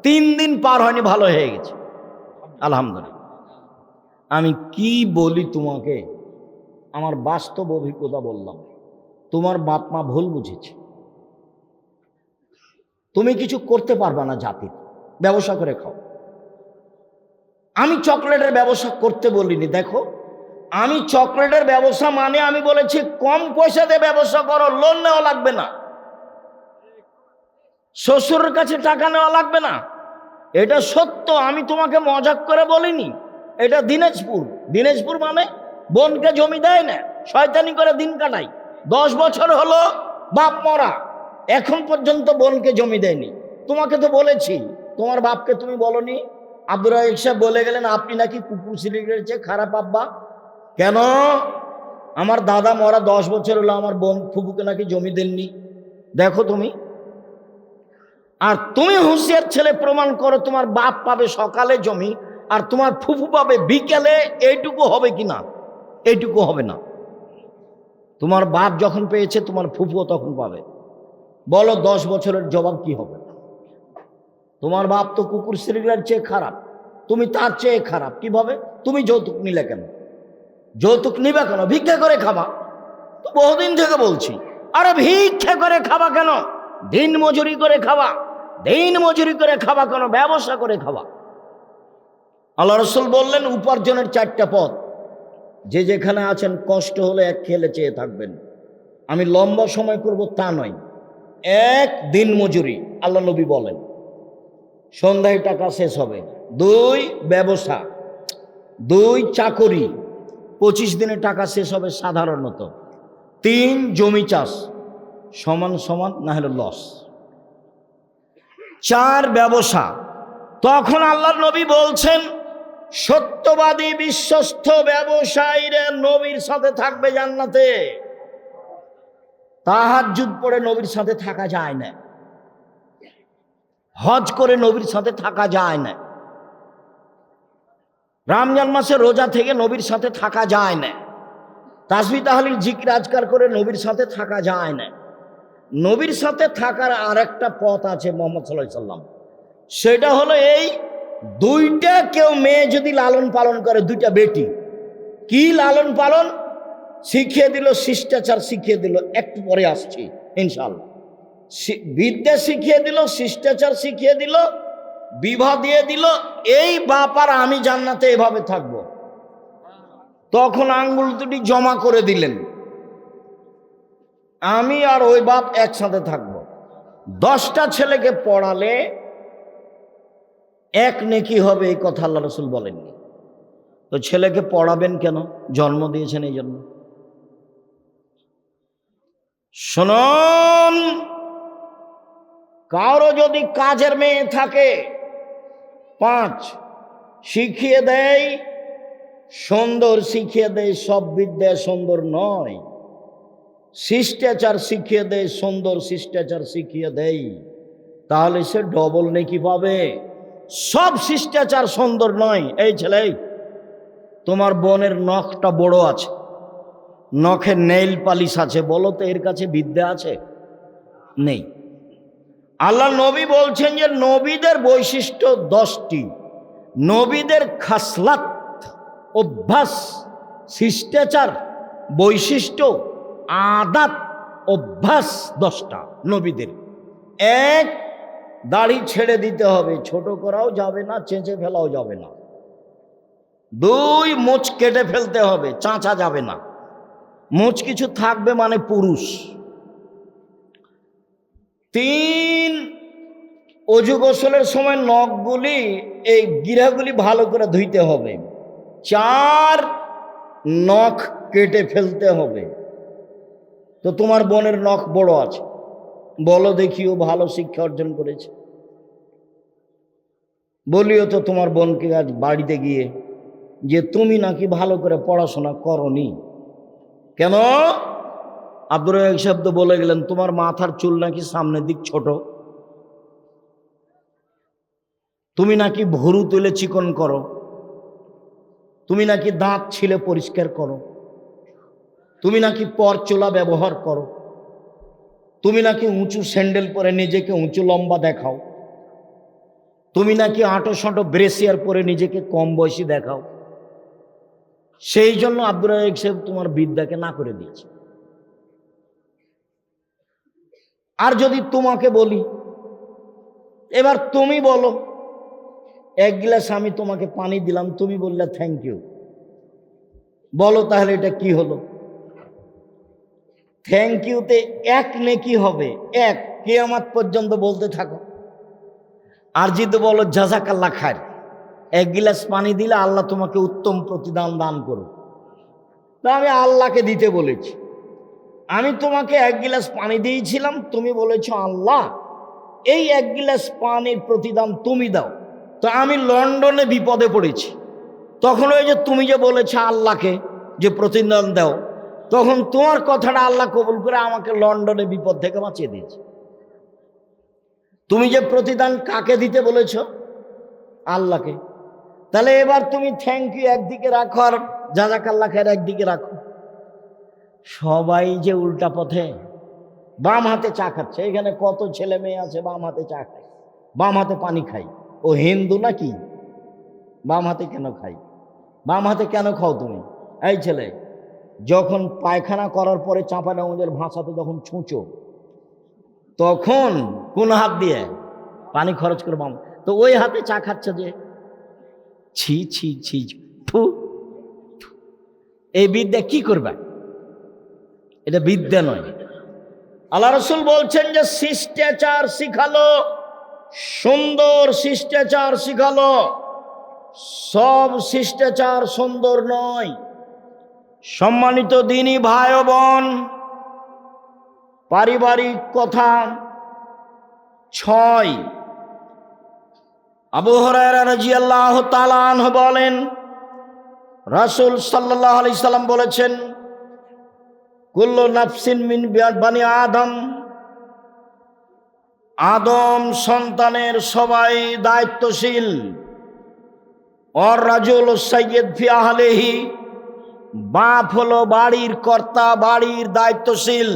A: 3 দিন পার হয়নি, ভালো হয়ে গেছে, আলহামদুলিল্লাহ। আমি কি বলি তোমাকে, আমার বাস্তব অভিজ্ঞতা বললাম। তোমার বাপ মা ভুল বুঝেছে, তুমি কিছু করতে পারবা না, জাতির ব্যবসা করে খাও। আমি চকলেটের ব্যবসা করতে বলিনি, দেখো আমি চকলেটের ব্যবসা মানে আমি বলেছি কম পয়সা দিয়ে ব্যবসা করো, লোন নেওয়া লাগবে না, শ্বশুরের কাছে টাকা নেওয়া লাগবে না। এটা সত্য, আমি তোমাকে মজাক করে বলিনি। এটা দিনাজপুর মানে বোনকে জমি দেয় না, শয়তানি করে দিন কাটাই। 10 বছর হলো বাপ মরা, এখন পর্যন্ত বোনকে জমি দেয়নি। তোমাকে তো বলেছি, তোমার বাপকে তুমি বলনি? আব্দুর রাজ্জাক সাহেব বলে গেলেন আপনি নাকি কুকুর সিলিগের চেয়ে খারাপ আব্বা। কেন? আমার দাদা মরা 10 বছর হলো, আমার বোন ফুপুকে নাকি জমি দেননি। দেখো তুমি, আর তুমি হুঁশিয়ার ছেলে, প্রমাণ করো তোমার বাপ পাবে সকালে জমি, আর তোমার ফুফু পাবে বিকেলে, এইটুকু হবে কি না? এইটুকু হবে না। তোমার বাপ যখন পেয়েছে তোমার ফুফুও তখন পাবে। বলো 10 বছরের জবাব কি হবে? তোমার বাপ তো কুকুর শ্রীলার চেয়ে খারাপ, তুমি তার চেয়ে খারাপ কিভাবে? তুমি যৌতুক নিলে কেন? যৌতুক নিবে কেন? ভিক্ষা করে খাবা তো, বহুদিন থেকে বলছি। আরে ভিক্ষা করে খাবা কেন? দিন মজুরি করে খাবা। দিন মজুরি করে খাবা কেন? ব্যবসা করে খাবা। আল্লাহ রাসূল বললেন উপার্জনের 4টা পথ। যে যেখানে আছেন কষ্ট হলে এক খেলে চেয়ে থাকবেন। আমি লম্বা সময় করব তা নয়। 1 দিন মজুরি, আল্লাহ নবী বলেন, সন্ধ্যায় টাকা শেষ হবে। 2 ব্যবসা, 2 চাকরি, 25 দিনে টাকা শেষ হবে সাধারণত। 3 জমি চাষ, সমান সমান না হলে লস। 4 ব্যবসা। তখন আল্লাহর নবী বলছেন সত্যবাদী বিশ্বস্ত ব্যবসায়ীরা নবীর সাথে থাকবে জান্নাতে। তাহাজ্জুদ পড়ে নবীর সাথে থাকা যায় না, হজ করে নবীর সাথে থাকা যায় না, রমজান মাসে রোজা থেকে নবীর সাথে থাকা যায় না, তাসবিহ তাহলিল জিকির আজকার করে নবীর সাথে থাকা যায় না। নবীর সাথে থাকার আরেকটা পথ আছে মুহাম্মদ সাল্লাল্লাহু আলাইহি সাল্লাম। সেটা হলো এই 2টা কেউ মেয়ে যদি লালন পালন করে, 2টা বেটি, কি লালন পালন শিখিয়ে দিল, শিষ্টাচার শিখিয়ে দিল, একটু পরে আসছি ইনশাআল্লাহ। বিদ্যা শিখিয়ে দিল, শিষ্টাচার শিখিয়ে দিল, বিবাহ দিয়ে দিল, এই বাপ আর আমি জান্নাতে এভাবে থাকব। তখন আঙ্গুল দুটি জমা করে দিলেন, আমি আর ওই বাপ একসাথে থাকব। 10টা ছেলেকে পড়ালে 1 নেকি হবে, এই কথা আল্লাহ রাসূল বলেননি। তো ছেলেকে পড়াবেন কেন? জন্ম দিয়েছেন এই জন্য। শুনুন, কারো যদি কাজের মেয়ে থাকে 5 শিখিয়ে দেয়, সুন্দর শিখিয়ে দেয়, সব বিদ্যা সুন্দর নয়, শিষ্টাচার শিখিয়ে দেয়, সুন্দর শিষ্টাচার শিখিয়ে দেয়, তাহলে সে ডবল নেকি পাবে। সব শিষ্টাচার সুন্দর নয়। এই ছেলে, তোমার বোনের নখটা বড় আছে, নখে নেইল পালিশ আছে, বলো তো এর কাছে বিদ্যা আছে? নেই। আল্লাহ নবী বলছেন যে নবীদের বৈশিষ্ট্য 10টি, নবীদের খাসলাত, অভ্যাস, শিষ্টাচার, বৈশিষ্ট্য, আদাত, অভ্যাস 10টা নবীদের। 1, দাড়ি ছেড়ে দিতে হবে, ছোট করাও যাবে না, চেঁচে ফেলাও যাবে না। 2, মোচ কেটে ফেলতে হবে, চাঁচা যাবে না, মোচ কিছু থাকবে মানে পুরুষ। 3, অজু গোসলের সময় নখগুলি, এই গিরাগুলি ভালো করে ধুইতে হবে। 4, নখ কেটে ফেলতে হবে। তো তোমার বোনের নখ বড় আছে, বলো দেখিও ভালো শিক্ষা অর্জন করেছে। বলিও তো তোমার বোনকে আজ বাড়িতে গিয়ে যে তুমি নাকি ভালো করে পড়াশোনা করনি। কেন? আব্দুর রাজ্জাক সাহেব তো বলে গেলেন তোমার মাথার চুল নাকি সামনের দিক ছোট, তুমি নাকি ভুরু তুলে চিকন করো, তুমি নাকি দাঁত ছিলে পরিষ্কার করো, তুমি নাকি পরচুলা ব্যবহার করো, তুমি নাকি উঁচু স্যান্ডেল পরে নিজেকে উঁচু লম্বা দেখাও, তুমি নাকি আঁটো সাঁটো ব্রেসিয়ার পরে নিজেকে কম বয়সী দেখাও। সেই জন্য আব্দুর রাজ্জাক সাহেব তোমার বিদ্যাকে না করে দিয়েছে। আর যদি তোমাকে বলি, এবার তুমি বলো, 1 গ্লাস আমি তোমাকে পানি দিলাম, তুমি বললে থ্যাংক ইউ, বলো তাহলে এটা কি হলো? থ্যাংক ইউতে 1 নেকি হবে, 1, কিয়ামত পর্যন্ত বলতে থাকো। আর যদি বলো জাযাকাল্লাহ খায়র, 1 গ্লাস পানি দিলে আল্লাহ তোমাকে উত্তম প্রতিদান দান করুক, তা আমি আল্লাহকে দিতে বলেছি। আমি তোমাকে 1 গ্লাস পানি দিয়েছিলাম, তুমি বলেছো আল্লাহ এই 1 গ্লাস পানির প্রতিদান তুমি দাও। তো আমি লন্ডনে বিপদে পড়েছি, তখন ওই যে তুমি যে বলেছো আল্লাহকে যে প্রতিদান দাও, তখন তোমার কথাটা আল্লাহ কবুল করে আমাকে লন্ডনে বিপদ থেকে বাঁচিয়ে দিয়েছে। তুমি যে প্রতিদান কাকে দিতে বলেছ? আল্লাহকে। তাহলে এবার তুমি থ্যাংক ইউ একদিকে রাখো আর জাযাকাল্লাহ খায়ের একদিকে রাখো। সবাই যে উল্টা পথে, বাম হাতে চা খাচ্ছে। এখানে কত ছেলে মেয়ে আছে বাম হাতে চা খায়, বাম হাতে পানি খাই। ও হিন্দু নাকি? বাম হাতে কেন খাই? বাম হাতে কেন খাও তুমি? এই ছেলে, যখন পায়খানা করার পরে চাঁপা ডাঙের ভাষাতে যখন ছুঁচো, তখন কোন হাত দিয়ে পানি খরচ করে? বাম। তো ওই হাতে চা খাচ্ছে যে, ছি ছি ছি, ফু। এই বিদ্যা কি করবে? এটা বিদ্যা নয়। আল্লাহ রাসূল বলছেন যে শিষ্টাচার শিখালো, সুন্দর শিষ্টাচার শিখালো। সব শিষ্টাচার সুন্দর নয়। সম্মানিত দিনী ভাই ও বোন, পারিবারিক কথা 6। আবু হুরায়রা রাদিয়াল্লাহু তাআলা আনহু বলেন, রাসূল সাল্লাল্লাহু আলাইহি সাল্লাম বলেছেন, কুল্লু নাফসিন মিন বানি আদম, আদম সন্তানের সবাই দায়িত্বশীল। অর রাজুল সাইয়্যিদ ফি আহলিহি, বাপ হলো বাড়ির কর্তা, বাড়ির দায়িত্বশীল।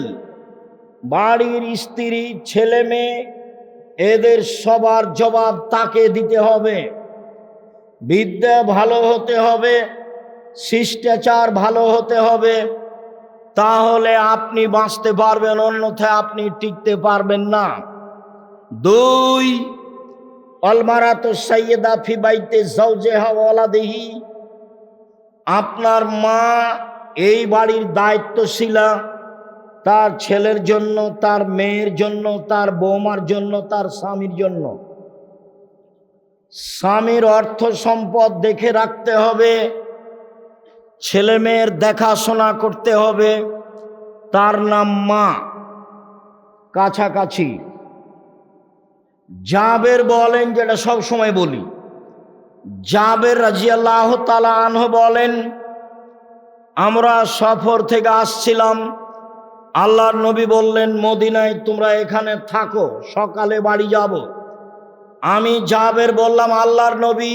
A: বাড়ির স্ত্রী, ছেলে মেয়ে, এদের সবার জবাব তাকে দিতে হবে। বিদ্যা ভালো হতে হবে, শিষ্টাচার ভালো হতে হবে, তাহলে আপনি বাঁচতে পারবেন, অন্যথায় আপনি টিকতে পারবেন না। 2, অলমারাতু সাইয়্যিদা ফি বাইতি যাওজিহা ওয়া ওয়ালাদিহি, আপনার মা এই বাড়ির দায়িত্বশীলা, তার ছেলের জন্য, তার মেয়ের জন্য, তার বৌমার জন্য, তার স্বামীর জন্য। স্বামীর অর্থ সম্পদ দেখে রাখতে হবে, ছেলে মেয়ের দেখাশোনা করতে হবে। তার নাম মা, কাছাকাছি। জাবের বলেন, যেটা সব সময় বলি, জাবের রাদিয়াল্লাহু তাআলা আনহু বলেন, আমরা সফর থেকে আসছিলাম, আল্লাহর নবী বললেন, মদিনায় তোমরা এখানে থাকো, সকালে বাড়ি যাব। আমি জাবের বললাম, আল্লাহর নবী,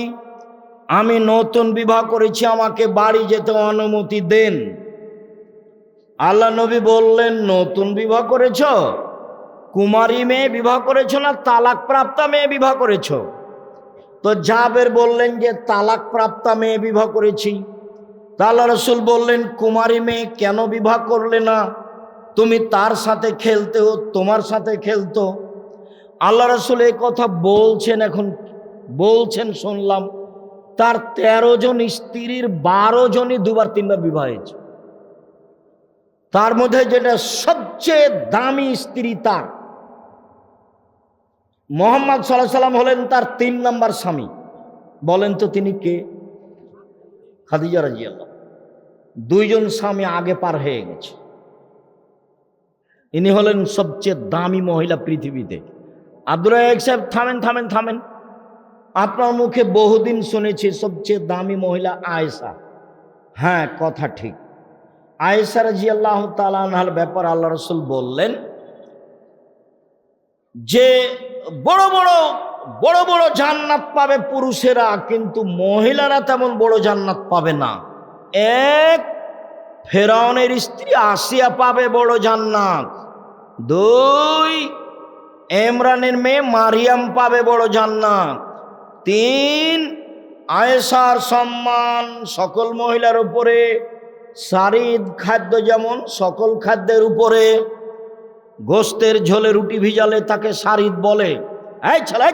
A: আমি নতুন বিবাহ করেছি, আমাকে বাড়ি যেতে অনুমতি দেন। আল্লাহ নবী বললেন, নতুন বিবাহ করেছ? কুমারী মেয়ে বিবাহ করেছ না তালাক প্রাপ্তা মেয়ে বিবাহ করেছ? তো জাবের বললেন যে তালাক প্রাপ্তা মেয়ে বিবাহ করেছি। তা আল্লাহ রাসূল বললেন, কুমারী মেয়ে কেন বিবাহ করলে না? তুমি তার সাথে খেলতে, ও তোমার সাথে খেলতো। আল্লাহ রাসূল এই কথা বলছেন, এখন বলছেন শুনলাম, তার 13 জন স্ত্রীর 12 জনই 2-3বার বিবাহ হয়েছে। তার মধ্যে যেটা সবচেয়ে দামি স্ত্রী, তার মুহাম্মদ সাল্লাল্লাহু আলাইহি সাল্লাম হলেন তার 3 নম্বর স্বামী। বলেন তো তিনি কে? খাদিজা রাদিয়াল্লাহু। 2 জন স্বামী আগে পার হয়ে গেছে। ইনি হলেন সবচেয়ে দামি মহিলা পৃথিবীতে। আব্দুর রাজ্জাক সাহেব, থামেন থামেন থামেন। আপনার মুখে বহুদিন শুনেছি সবচেয়ে দামি মহিলা আয়েশা। হ্যাঁ, কথা ঠিক। আয়েশা রাদিয়াল্লাহু তাআলা আনহার ব্যাপার আল্লাহ রাসূল বললেন যে বড় বড় জান্নাত পাবে পুরুষেরা, কিন্তু মহিলারা তেমন বড় জান্নাত পাবে না। 1, ফেরাউনের স্ত্রী আসিয়া পাবে বড় জান্নাত। 2, ইমরানের মেয়ে মারিয়াম পাবে বড় জান্নাত। 3, আয়েশার সম্মান সকল মহিলার উপরে, সারিদ খাদ্য যেমন সকল খাদ্যের উপরে। গোস্তের ঝোলে রুটি ভিজালে তাকে সারিদ বলে। এই ছেলে,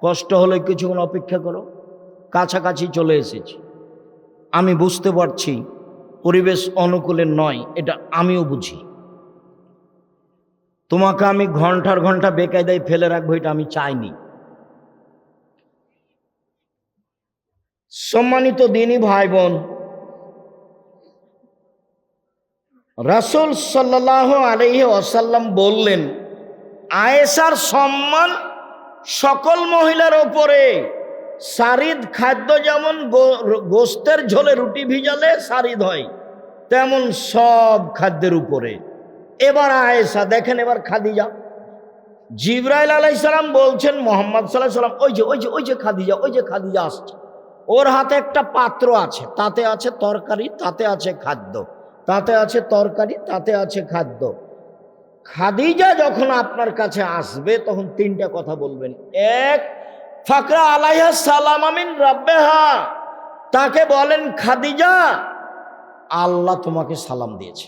A: কষ্ট হলে কিছুক্ষণ অপেক্ষা করো, কাছাকাছি চলে এসেছি। আমি বুঝতে পারছি পরিবেশ অনুকূলে নয়, এটা আমিও বুঝি। তোমাকে আমি ঘন্টার ঘন্টা বেকায়দায় ফেলে রাখবো, এটা আমি চাইনি। সম্মানিত দিনী ভাই বোন, রাসূল সাল্লাল্লাহু আলাইহি ওয়াসাল্লাম বললেন, আয়েশার সম্মান সকল মহিলার উপরে। সারিদ খাদ্য যেমন গোস্তের ঝোলে রুটি ভিজালে সারিদ হয়, তেমন সব খাদ্যের উপরে। এবার আয়েশা দেখেন, এবার খাদিজা। জিবরাইল আলাইহিস সালাম বলছেন মুহাম্মদ সাল্লাল্লাহু আলাইহি ওয়াসাল্লাম, ওই যে খাদিজা, ওই যে খাদিজা আসছে। ওর হাতে একটা পাত্র আছে, তাতে আছে তরকারি, তাতে আছে খাদ্য, তাতে আছে তরকারি, তাতে আছে খাদ্য। খাদিজা যখন আপনার কাছে আসবে তখন তিনটা কথা বলবেন। এক, ফাকরা আলাইহা সালাম আমিন রাব্বেহা, তাকে বলেন খাদিজা আল্লাহ তোমাকে সালাম দিয়েছে।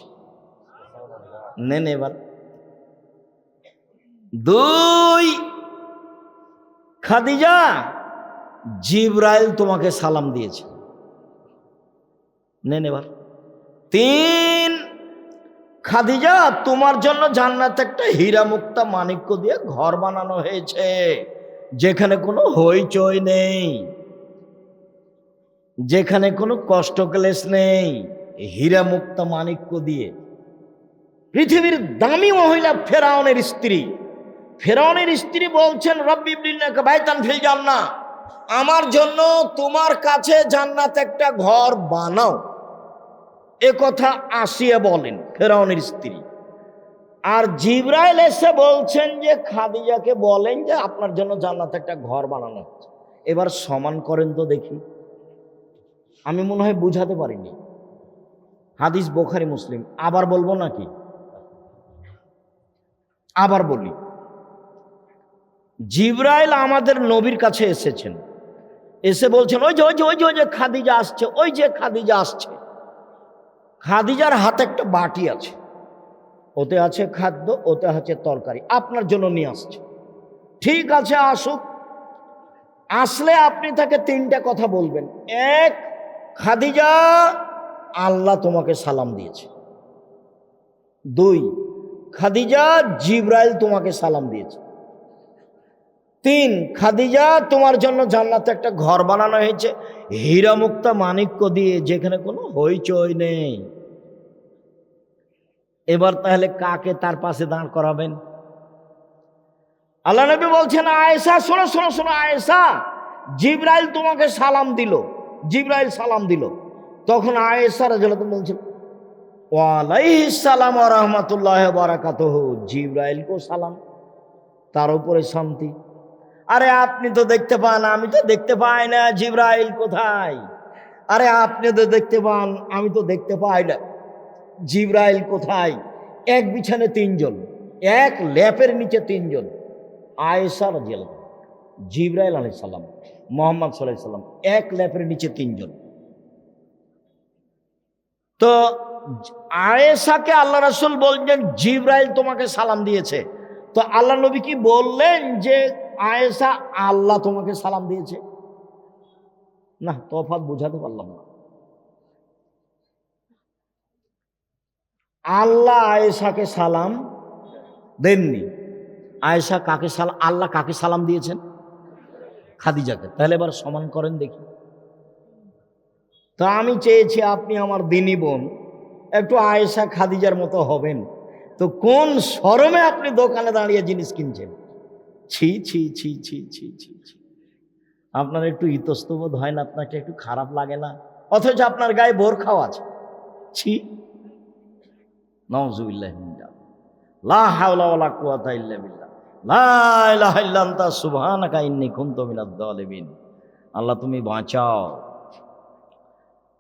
A: নেন এবার। দুই, খাদিজা জিবরাইল তোমাকে সালাম দিয়েছে। নেন এবার। তিন, খাদিজা তোমার জন্য জান্নাতে একটা হীরা মুক্তা মাণিক্য দিয়ে ঘর বানানো হয়েছে, যেখানে কোনো হইচই নেই, যেখানে কোনো কষ্ট ক্লেশ নেই, হীরা মুক্তা মাণিক্য দিয়ে। পৃথিবীর দামি মহিলা ফেরাউনের স্ত্রী, ফেরাউনের স্ত্রী বলছেন রব্বি ইবনিকা বাইতান ফিল জান্নাহ, আমার জন্য তোমার কাছে জান্নাতে একটা ঘর বানাও। এ কথা আসিয়া বলেন ফেরাউনের স্ত্রী। আর জিবরাইল এসে বলছেন যে খাদিজাকে বলেন যে আপনার জন্য জান্নাতে একটা ঘর বানানো হচ্ছে। এবার সমান করেন তো দেখি। আমি মনে হয় বুঝাতে পারিনি। হাদিস বুখারী মুসলিম। আবার বলবো নাকি? আবার বলি। জিবরাইল আমাদের নবীর কাছে এসেছেন, এসে বলছেন ওই যে ওই যে ওই যে ওই যে খাদিজা আসছে, ওই যে খাদিজা আসছে। খাদিজার হাতে একটা বাটি আছে, ওতে আছে খাদ্য, ওতে আছে তরকারি, আপনার জন্য নিয়ে আসছে। ঠিক আছে, আসুক। আসলে আপনি তাকে তিনটা কথা বলবেন। এক, খাদিজা আল্লাহ তোমাকে সালাম দিয়েছে। দুই, খাদিজা জিবরাইল তোমাকে সালাম দিয়েছে। তিন, খাদিজা তোমার জন্য জান্নাতে একটা ঘর বানানো হয়েছে হীরা মুক্তা মাণিক্য দিয়ে, যেখানে কোনো হইচই নেই। এবার তাহলে কাকে তার পাশে দাঁড় করাবেন? আল্লাহ নবী বলছেন আয়েশা শোনো শোনো শোনো, আয়েশা জিবরাইল তোমাকে সালাম দিল, জিবরাইল সালাম দিল। তখন আয়েশা রাদিয়াল্লাহু আনহা বলছেন ওয়ালাইহিস সালাম ওয়া রাহমাতুল্লাহি ওয়া বারাকাতুহু, জিবরাইল কো সালাম, তার উপরে শান্তি। আরে আপনি তো দেখতে পান, আমি তো দেখতে পাই না, জিবরাইল কোথায়? আরে আপনি তো দেখতে পান, আমি তো দেখতে পাই না, জিবরাইল কোথায়? এক বিছানে তিনজন, এক ল্যাপের নিচে তিনজন, আয়েশা রাদিয়াল্লাহু আনহা, জিবরাইল আলাইহিস সালাম, মুহাম্মদ সাল্লাল্লাহু আলাইহি সাল্লাম, এক ল্যাপের নিচে তিনজন। তো আয়েশাকে আল্লাহ রাসূল বললেন জিবরাইল তোমাকে সালাম দিয়েছে। তো আল্লাহ নবী কি বললেন যে আয়েশা আল্লাহ তোমাকে সালাম দিয়েছে? না, তফাৎ বুঝাতে পারলাম না। আল্লাহ আয়েশাকে সালাম দেননি। আয়েশা কাকে সালাম, আল্লাহ কাকে সালাম দিয়েছেন? খাদিজাকে। তাহলে এবার সমান করেন দেখি। তো আমি চেয়েছি আপনি আমার দিনী বোন, একটু আয়েশা খাদিজার মতো হবেন। তো কোন শরমে আপনি দোকানে দাঁড়িয়ে জিনিস কিনছেন? ছি ছি ছি ছি ছি ছি ছি। আপনার একটু ইতস্তবোধ হয় না? আপনাকে একটু খারাপ লাগে না? অথচ আপনার গায়ে বোরখাও আছে। ছি, নাউযুবিল্লাহি মিন যালিক, লা হাওলা ওয়ালা কুওয়াতা ইল্লা বিল্লাহ, লা ইলাহা ইল্লা আনতা সুবহানাকা ইন্নী কুনতু মিনাজ জালিমিন। আল্লাহ তুমি বাঁচাও।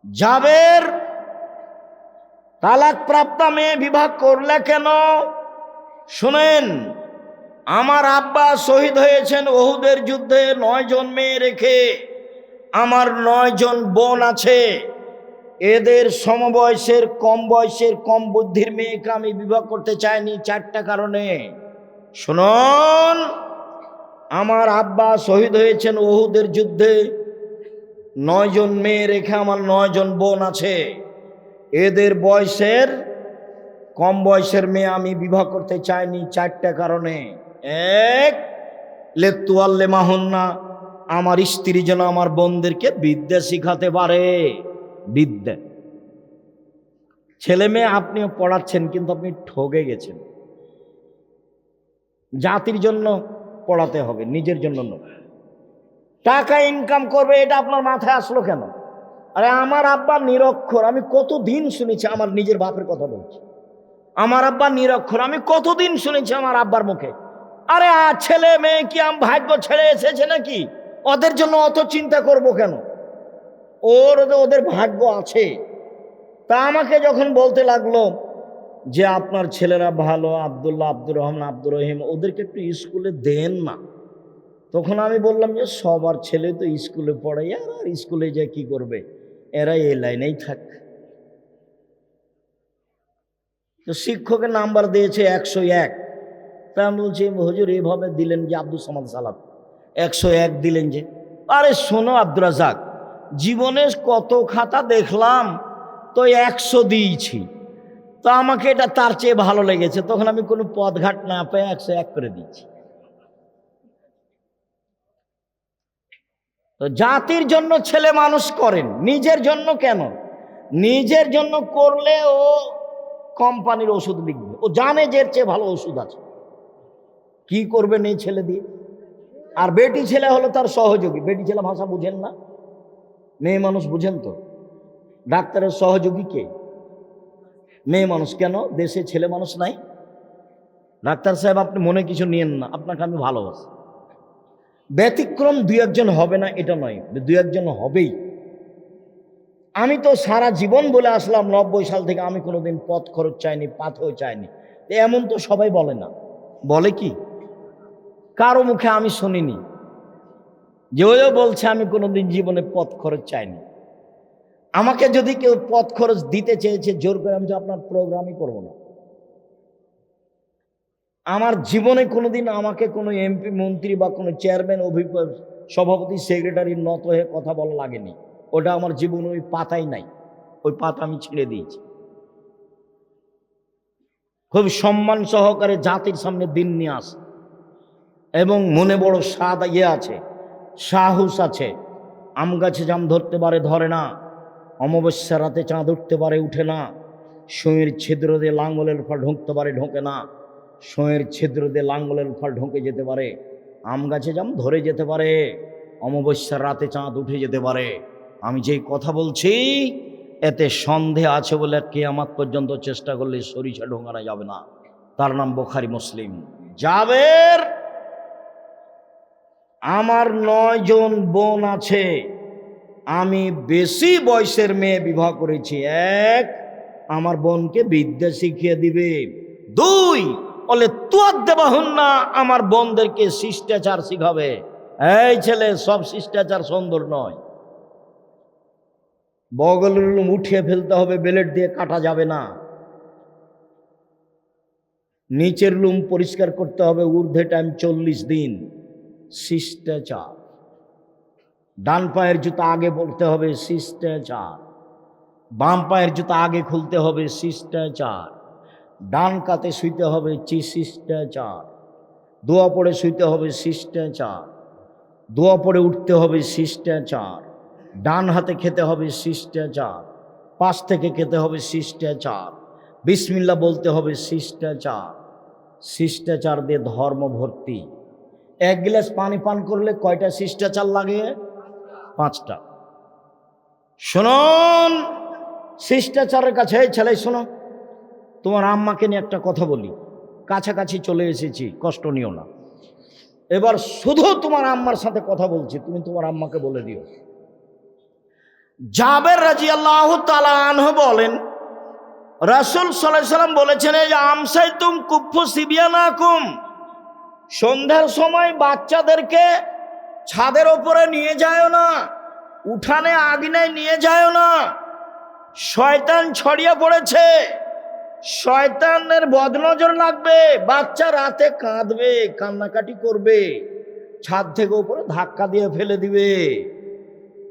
A: জাবের তালাক প্রাপ্ত মেয়ে বিবাহ করলে কেন? শুনেন, আমার আব্বা শহীদ হয়েছেন উহুদের যুদ্ধে 9 জন মেয়ে রেখে। আমার 9 জন বোন আছে, এদের সমবয়সের কম বয়সের কম বুদ্ধির মেয়েকে আমি বিবাহ করতে চাইনি 4টা কারণে। শুনুন, আমার আব্বা শহীদ হয়েছেন উহুদের যুদ্ধে, 9 জন মেয়ে রেখে আমার 9 জন বোন আছে, এদের বয়সের কম বয়সের মেয়ে আমি বিবাহ করতে চাইনি 4টা কারণে। এক, লেতুয়াল্লে মাহুন্না, আমার স্ত্রী যেন আমার বোনদেরকে বিদ্যা শিখাতে পারে। বিদ্যা, ছেলে মেয়ে আপনিও পড়াচ্ছেন, কিন্তু আপনি ঠকে গেছেন। জাতির জন্য পড়াতে হবে, নিজের জন্য নয়। টাকা ইনকাম করবে, এটা আপনার মাথায় আসলো কেন? আরে আমার আব্বা নিরক্ষর, আমি কতদিন শুনেছি, আমার নিজের বাপের কথা বলছি। আমার আব্বা নিরক্ষর, আমি কতদিন শুনেছি আমার আব্বার মুখে। আরে ছেলে মেয়ে কি ভাগ্য ছেড়ে এসেছে নাকি? ওদের জন্য অত চিন্তা করব কেন? ওদের ভাগ্য আছে। তা আমাকে যখন বলতে লাগলো যে আপনার ছেলেরা ভালো, আব্দুল্লাহ, আব্দুর রহমান, আব্দুর রহিম, ওদেরকে একটু স্কুলে দেন না। তখন আমি বললাম যে সবার ছেলে তো স্কুলে পড়ে, আর স্কুলে যায় কি করবে, এরা এই লাইনেই থাক। তো শিক্ষকের নাম্বার দিয়েছে 101। তা আমি বলছি হুজুর এইভাবে দিলেন যে আব্দুল সামাদ সালাম 101 দিলেন যে। আরে শোনো আব্দুর রাজাক, জীবনে কত খাতা দেখলাম, তো 100 দিয়েছি, তো আমাকে এটা তার চেয়ে ভালো লেগেছে, তখন আমি কোনো পদঘাট না পেয়ে 101 করে দিয়েছি। তো জাতির জন্য ছেলে মানুষ করেন, নিজের জন্য কেন? নিজের জন্য করলে ও কোম্পানির ওষুধ লিখবে, ও জানে যে এর চেয়ে ভালো ওষুধ আছে, কি করবেন এই ছেলে দিয়ে? আর বেটি ছেলে হলো তার সহযোগী। বেটি ছেলে ভাষা বুঝেন না, মেয়ে মানুষ বুঝেন তো? ডাক্তারের সহযোগী কে? মেয়ে মানুষ। কেন দেশে ছেলে মানুষ নাই? ডাক্তার সাহেব আপনি মনে কিছু নিয়েন না, আপনাকে আমি ভালোবাসি। ব্যতিক্রম 2-1 হবে না এটা নয়, 2-1 হবেই। আমি তো সারা জীবন বলে আসলাম 90 সাল থেকে আমি কোনোদিন পথ খরচ চাইনি, পাথেও চাইনি। এমন তো সবাই বলে না, বলে কি? কারো মুখে আমি শুনিনি যে ওও বলছে আমি কোনোদিন জীবনে পথ খরচ চাইনি। আমাকে যদি কেউ পথ খরচ দিতে চেয়েছে জোর করে, আমি তো আপনার প্রোগ্রামই করবো না। আমার জীবনে কোনোদিন আমাকে কোনো এমপি, মন্ত্রী বা কোনো চেয়ারম্যান, সভাপতি, সেক্রেটারির নত হয়ে কথা বলা লাগেনি। ওটা আমার জীবনে ওই পাতাই নাই, ওই পাতা আমি ছেড়ে দিয়েছি। খুব সম্মান সহকারে জাতির সামনে দিন নিয়ে আস, এবং মনে বড় স্বাদ আছে, সাহস আছে। আম গাছে জাম ধরতে পারে, ধরে না। অমাবস্যা রাতে চাঁদ উঠতে পারে, উঠে না। সুঁয়ের ছিদ্র দিয়ে লাঙ্গলের ফল ঢুকতে পারে, ঢোকে না। সুঁয়ের ছিদ্র দিয়ে লাঙ্গলের ফল ঢুকে যেতে পারে। আম গাছে জাম ধরে যেতে পারে, অমাবস্যার রাতে চাঁদ উঠে যেতে পারে। আমি যেই কথা বলছি এতে সন্দেহ আছে বলে কিয়ামত পর্যন্ত চেষ্টা করলে সরিষা ঢোকানো যাবে না। তার নাম বুখারী, মুসলিম। জাবের, আমার 9 জন বোন আছে, আমি বেশি বয়সের মেয়ে বিবাহ করেছি। 1, আমার বোনকে বিদ্যা শিখিয়ে দিবে। 2, বলে তুয়ার দেবা হন না, আমার বোনদেরকে শিষ্টাচার শিখাবে। এই ছেলে, সব শিষ্টাচার সুন্দর নয়। বগলের লুম উঠিয়ে ফেলতে হবে, ব্লেড দিয়ে কাটা যাবে না। নিচের লুম পরিষ্কার করতে হবে, ঊর্ধ্বে টাইম 40 দিন। শিষ্টাচার। ডান পায়ের জুতা আগে পরতে হবে, শিষ্টাচার। বাম পায়ের জুতা আগে খুলতে হবে, শিষ্টাচার। ডান কাতে শুইতে হবে, শিষ্টাচার। দোয়া পড়ে শুইতে হবে, শিষ্টাচার। দোয়া পড়ে উঠতে হবে, শিষ্টাচার। ডান হাতে খেতে হবে, শিষ্টাচার। পাশ থেকে খেতে হবে, শিষ্টাচার। বিসমিল্লাহ বলতে হবে, শিষ্টাচার। শিষ্টাচার দিয়ে ধর্ম ভর্তি। 1 গ্লাস পানি পান করলে কয়টা শিষ্টাচার লাগে? 5টা। শুনুন শিষ্টাচারের কাছে। এই ছেলে শোনো, তোমার আম্মাকে নিয়ে একটা কথা বলি। কাছাকাছি চলে এসেছি, কষ্ট নিও না। এবার শুধু তোমার আম্মার সাথে কথা বলছি, তুমি তোমার আম্মাকে বলে দিও। জাবের রাদিয়াল্লাহু তাআলা আনহু বলেন, রাসূল সাল্লাল্লাহু আলাইহি সাল্লাম বলেছেন, এই আমসাইতুম কুফফু সিবিয়ানাকুম, সন্ধ্যার সময় বাচ্চাদেরকে ছাদের ওপরে নিয়ে যায় না, উঠানে আঙিনায় নিয়ে যায় না। শয়তান ছড়িয়ে পড়েছে, শয়তানের বদনজর লাগবে। বাচ্চা রাতে কাঁদবে, কান্নাকাটি করবে, ছাদ থেকে উপরে ধাক্কা দিয়ে ফেলে দিবে।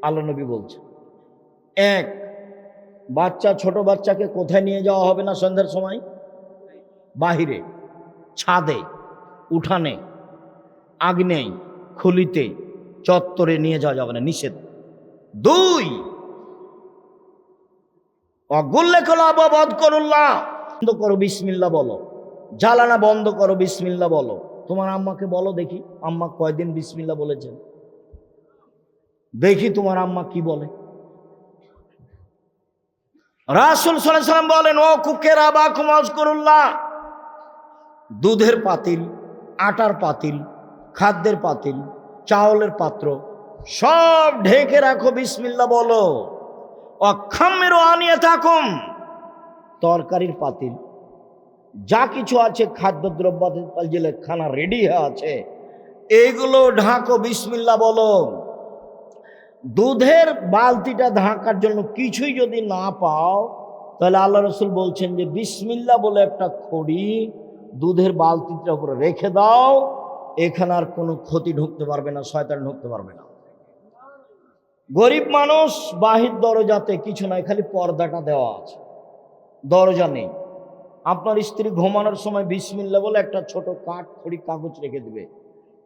A: আল্লাহ নবী বলছে। 1, বাচ্চা, ছোট বাচ্চাকে কোথায় নিয়ে যাওয়া হবে না সন্ধ্যার সময়? বাহিরে, ছাদে, উঠানে, আগ্নেয়, খুলিতে, চত্বরে নিয়ে যাওয়া যাবে না, নিষেধ। 2, বন্ধ করো, বিসমিল্লাহ বলো। জ্বালানা বন্ধ করো, বিসমিল্লাহ বলো। তোমার আম্মাকে বলো দেখি, আম্মা কয়দিন বিসমিল্লাহ বলেছেন, দেখি তোমার আম্মা কি বলে। রাসূল সাল্লাল্লাহু আলাইহি সাল্লাম বলেন, ও কুকের আবাকুম আযকুরুল্লাহ, দুধের পাতিল, আটার পাতিল, খাদ্যের পাতিল, চাউলের পাত্র, সব ঢেকে রাখো, বিসমিল্লাহ বলো। অখাম্মেরও আনিয়ে থাকুন, তরকারির পাতিল যা কিছু আছে, খাদ্যদ্রব্য যে খানা রেডি আছে, এইগুলো ঢাকো, বিসমিল্লাহ বলো। দুধের বালতিটা ঢাকার জন্য কিছুই যদি না পাও, তাহলে আল্লাহ রসুল বলছেন যে বিসমিল্লাহ বলে একটা খড়ি দুধের বালতিটার উপরে রেখে দাও, এখানে আর কোনো ক্ষতি ঢুকতে পারবে না, শয়তান ঢুকতে পারবে না। গরিব মানুষ, বাহির দরজাতে কিছু নাই, খালি পর্দাটা দেওয়া আছে, দরজা নেই। আপনার স্ত্রী ঘুমানোর সময় বিসমিল্লাহ বলে একটা ছোট কাঠ খড়ি কাগজ রেখে দিবে।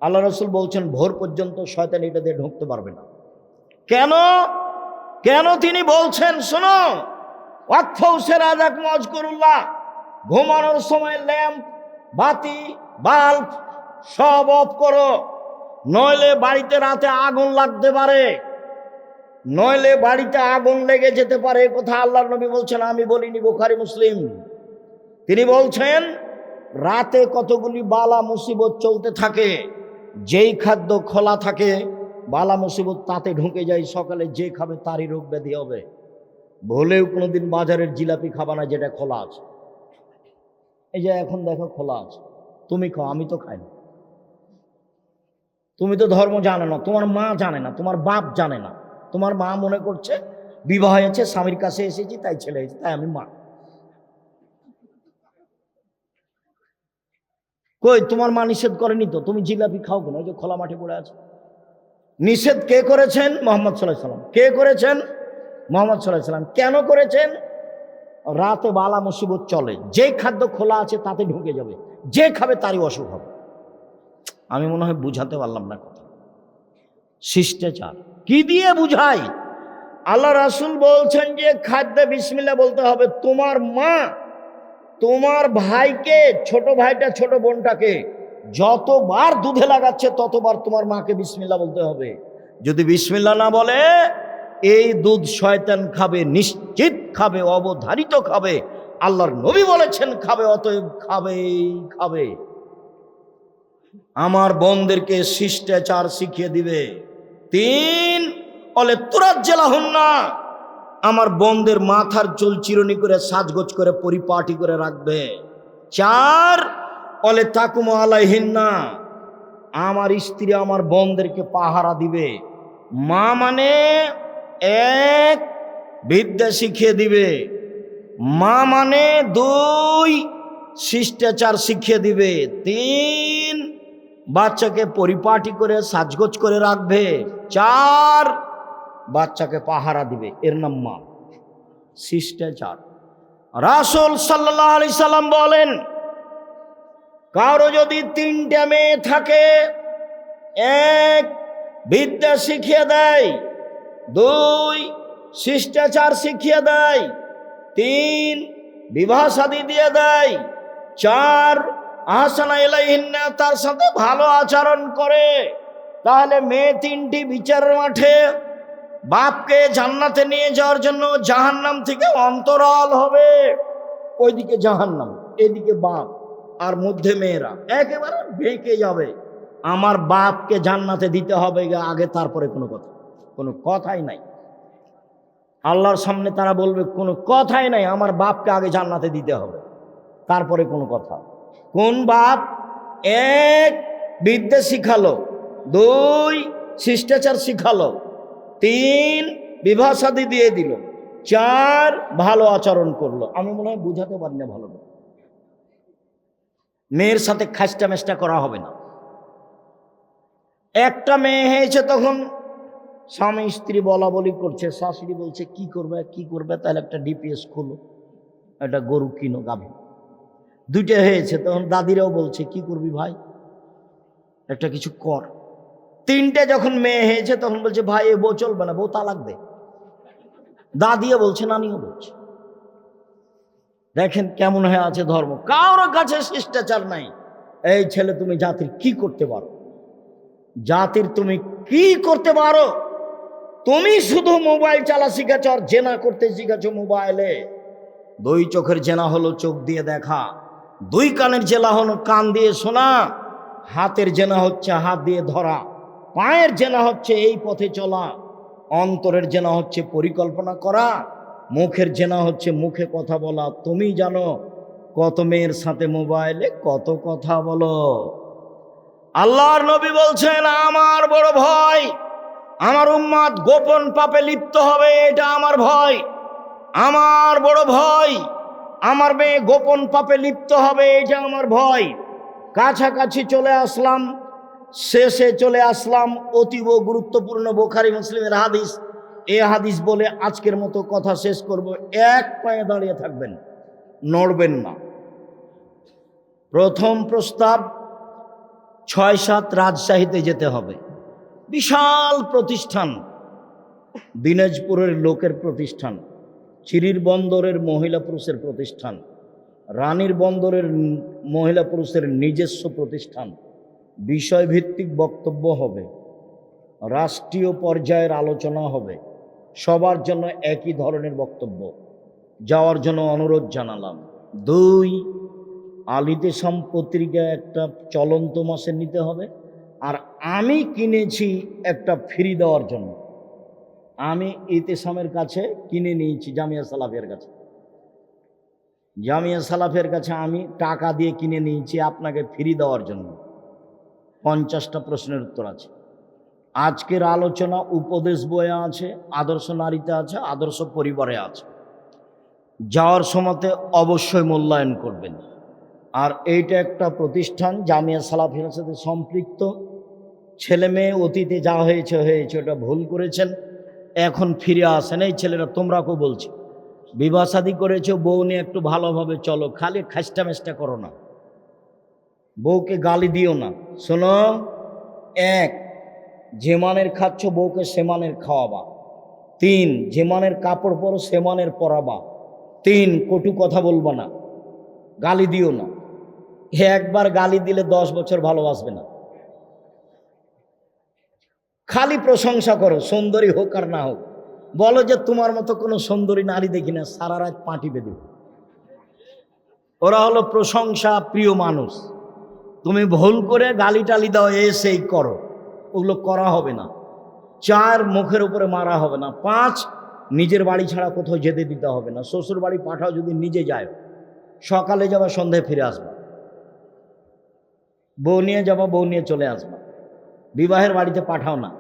A: আল্লাহ রসুল বলছেন ভোর পর্যন্ত শয়তান এটা দিয়ে ঢুকতে পারবে না। কেন কেন তিনি বলছেন? শোনো, ঘুমানোর সময় ল্যাম্প, বাতি, বাল্ব সব অফ করো, নইলে বাড়িতে রাতে আগুন লাগতে পারে, নইলে বাড়িতে আগুন লেগে যেতে পারে। কথা আল্লাহর নবী বলছেন, আমি বলিনি, বুখারী মুসলিম। তিনি বলছেন রাতে কতগুলি বালা মুসিবত চলতে থাকে, যেই খাদ্য খোলা থাকে বালা মুসিবত তাতে ঢুকে যায়, সকালে যে খাবে তারই রোগ ব্যাধি হবে। ভুলেও কোনোদিন বাজারের জিলাপি খাবা না যেটা খোলা আছে। এই যে এখন দেখো খোলা আছে, তুমি খাও, আমি তো খাই না। তুমি তো ধর্ম জানো না, তোমার মা জানে না, তোমার বাপ জানে না। তোমার মা মনে করছে বিবাহ হয়েছে, স্বামীর কাছে এসেছি তাই ছেলে হয়েছে, তাই আমি মা। কই, তোমার মা নিষেধ করেনি তো, তুমি জিলাপি খাও কেন? ওই যে খোলা মাঠে পড়ে আছে। নিষেধ কে করেছেন? মুহাম্মদ সাল্লাল্লাহু আলাইহি সাল্লাম। কে করেছেন? মুহাম্মদ সাল্লাল্লাহু আলাইহি সাল্লাম। কেন করেছেন? রাতে বালা মুসিবত চলে, যে খাদ্য খোলা আছে তাতে ঢুকে যাবে, যে খাবে তারই অসুখ হবে। আমি মনে হয় বুঝাতে পারলাম না কথা। শিষ্টাচার কি দিয়ে বুঝাই? আল্লাহ রাসূল বলছেন যে খাদ্যে বিসমিল্লাহ বলতে হবে। তোমার মা তোমার ভাইকে, ছোট ভাইটা ছোট বোনটাকে যতবার দুধে লাগাচ্ছে ততবার তোমার মাকে বিসমিল্লাহ বলতে হবে। যদি বিসমিল্লাহ না বলে, এই দুধ শয়তান খাবে, নিশ্চিত খাবে, অবধারিত খাবে। আল্লাহর নবী বলেছেন খাবে, অতএব খাবেই খাবে। আমার বোনদেরকে শিষ্টাচার শিখিয়ে দিবে। 3 বলে তুরাজ্জালাহুন্না, আমার বোনদের মাথার চুল চিরুনি করে সাজগোজ করে পরিপাটি করে রাখবে। 4 বলে তাকুমু আলাইহিন্না, আমার স্ত্রী আমার বোনদেরকে পাহারা দিবে। মা মানে 1 বিদ্যা শিখিয়ে দিবে, মা মানে 2 শিষ্টাচার শিখিয়ে দিবে, 3 বাচ্চাকে পরিপাটি করে সাজগোজ করে রাখবে, 4 বাচ্চাকে পাহারা দিবে। এর নাম মা, শিষ্টাচার। রাসূল সাল্লাল্লাহু আলাইহি সাল্লাম বলেন, কারো যদি 3টে মেয়ে থাকে, 1 বিদ্যা শিখিয়ে দেয়, 2 শিষ্টাচার শিখিয়ে দেয়, 3 বিবাহ শাদী দিয়ে দেয়, 4 আহসানা ইলাইহিন্না, তার সাথে ভালো আচরণ করে, তাহলে মেয়ে 3টি বিচারের মাঠে বাপকে জান্নাতে নিয়ে যাওয়ার জন্য জাহান্নাম থেকে অন্তরাল হবে। ওইদিকে জাহান্নাম, এদিকে বাপ, আর মধ্যে মেয়েরা একেবারে বেঁকে যাবে। আমার বাপকে জান্নাতে দিতে হবে আগে, তারপরে কোনো কথাই নাই। আল্লাহর সামনে তারা বলবে কোনো কথাই নাই, আমার বাপকে আগে জান্নাতে দিতে হবে, তারপরে কোনো কথা। কোন বাপ? 1 বিদ্যা শিখালো, 2 শিষ্টাচার শিখালো, 3 বিবাহ শাদী দিয়ে দিল, 4 ভালো আচরণ করলো। আমি মনে হয় বুঝাতে পারি না ভালো করে। মেয়ের সাথে খাস্টা মেষ্টা করা হবে না। একটা মেয়ে হয়েছে, তখন স্বামী স্ত্রী বলা বলি করছে, শাশুড়ি বলছে কি করবে, তাহলে একটা ডিপিএস খোলো, একটা গরু কিনো, গাভী। 2টে হয়েছে, তখন দাদিরাও বলছে কি করবি ভাই, একটা কিছু কর। 3টে যখন মেয়ে হয়েছে, তখন বলছে ভাই এ বউ চলবে না, বউ তালাক দে। দাদিও বলছে, নানিও বলছে। দেখেন কেমন হয়ে আছে ধর্ম। কারোর কাছে শিষ্টাচার নাই। এই ছেলে, তুমি জাতির কি করতে পারো? জাতির তুমি কি করতে পারো? তুমি শুধু মোবাইল চালা শিখেছ আর জেনা করতে শিখেছ মোবাইলে। 2 চোখের জেনা হলো চোখ দিয়ে দেখা, 2 কানের জেনা হলো কান দিয়ে শোনা, হাতের জেনা হচ্ছে হাত দিয়ে ধরা। পায়ের জেনা হচ্ছে এই পথে চলা, অন্তরের জেনা হচ্ছে পরিকল্পনা করা, মুখের জেনা হচ্ছে মুখে কথা বলা। তুমি জানো কত মেয়ের সাথে মোবাইলে কত কথা বলো। আল্লাহর নবী বলছেন, আমার বড় ভয় আমার উম্মাত গোপন পাপে লিপ্ত হবে, এটা আমার ভয়। আমার বড় ভয় আমার মেয়ে গোপন পাপে লিপ্ত হবে, এটা আমার ভয়। কাছাকাছি চলে আসলাম, শেষে চলে আসলাম। অতীব গুরুত্বপূর্ণ বুখারী মুসলিমের হাদিস। এই হাদিস বলে আজকের মতো কথা শেষ করব। এক পায়ে দাঁড়িয়ে থাকবেন, নড়বেন না। প্রথম প্রস্তাব, ৬-৭ রাজশাহীতে যেতে হবে। বিশাল প্রতিষ্ঠান, দিনাজপুরের লোকের প্রতিষ্ঠান, চিরির বন্দরের মহিলা পুরুষের প্রতিষ্ঠান, রানীর বন্দরের মহিলা পুরুষের নিজস্ব প্রতিষ্ঠান। বিষয়ভিত্তিক বক্তব্য হবে, রাষ্ট্রীয় পর্যায়ের আলোচনা হবে, সবার জন্য একই ধরনের বক্তব্য। যাওয়ার জন্য অনুরোধ জানালাম। ২, আলিতেসাম পত্রিকা একটা চলন্ত মাসে নিতে হবে। আর আমি কিনেছি একটা ফ্রি দেওয়ার জন্য। আমি ইতেসামের কাছে কিনে নিয়েছি, জামিয়া সালাফের কাছে। জামিয়া সালাফের কাছে আমি টাকা দিয়ে কিনে নিয়েছি আপনাকে ফ্রি দেওয়ার জন্য। 50টা প্রশ্নের উত্তর আছে। আজকের আলোচনা উপদেশ বইয়ে আছে, আদর্শ নারীতে আছে, আদর্শ পরিবারে আছে। যাওয়ার সময়তে অবশ্যই মূল্যায়ন করবেন। আর এইটা একটা প্রতিষ্ঠান জামিয়া সালাফিয়ার সাথে সম্পৃক্ত। ছেলে মেয়ে অতীতে যা হয়েছে হয়েছে, ওটা ভুল করেছেন, এখন ফিরে আসেন। এই ছেলেরা তোমরাকেও বলছি, বিবাহ শাদী করেছো, বউ নিয়ে একটু ভালোভাবে চলো, খালি খাস্টা মেস্টা করো না, বউকে গালি দিও না। শোনো, 1, যে মানের খাচ্ছ বউকে সে মানের খাওয়াবা। 3, যে মানের কাপড় পরো সে মানের পরাবা। 3, কটু কথা বলবা না, গালি দিও না। একবার গালি দিলে 10 বছর ভালোবাসবে না। খালি প্রশংসা করো, সুন্দরী হোক আর না হোক। বলো যে তোমার মতো কোনো সুন্দরী নারী দেখি না, সারা রাত পাটি বেঁধে। ওরা হলো প্রশংসা প্রিয় মানুষ। তুমি ভুল করে গালি টালি দাও, সেই করো, ওগুলো করা হবে না। 4, মুখের উপরে মারা হবে না। 5, নিজের বাড়ি ছাড়া কোথাও যেতে দিতে হবে না। শ্বশুর বাড়ি পাঠাও, যদি নিজে যায়, সকালে যাবা সন্ধ্যায় ফিরে আসবা। বউ নিয়ে যাবা, বউ নিয়ে চলে আসবা। বিবাহের বাড়িতে পাঠাও না।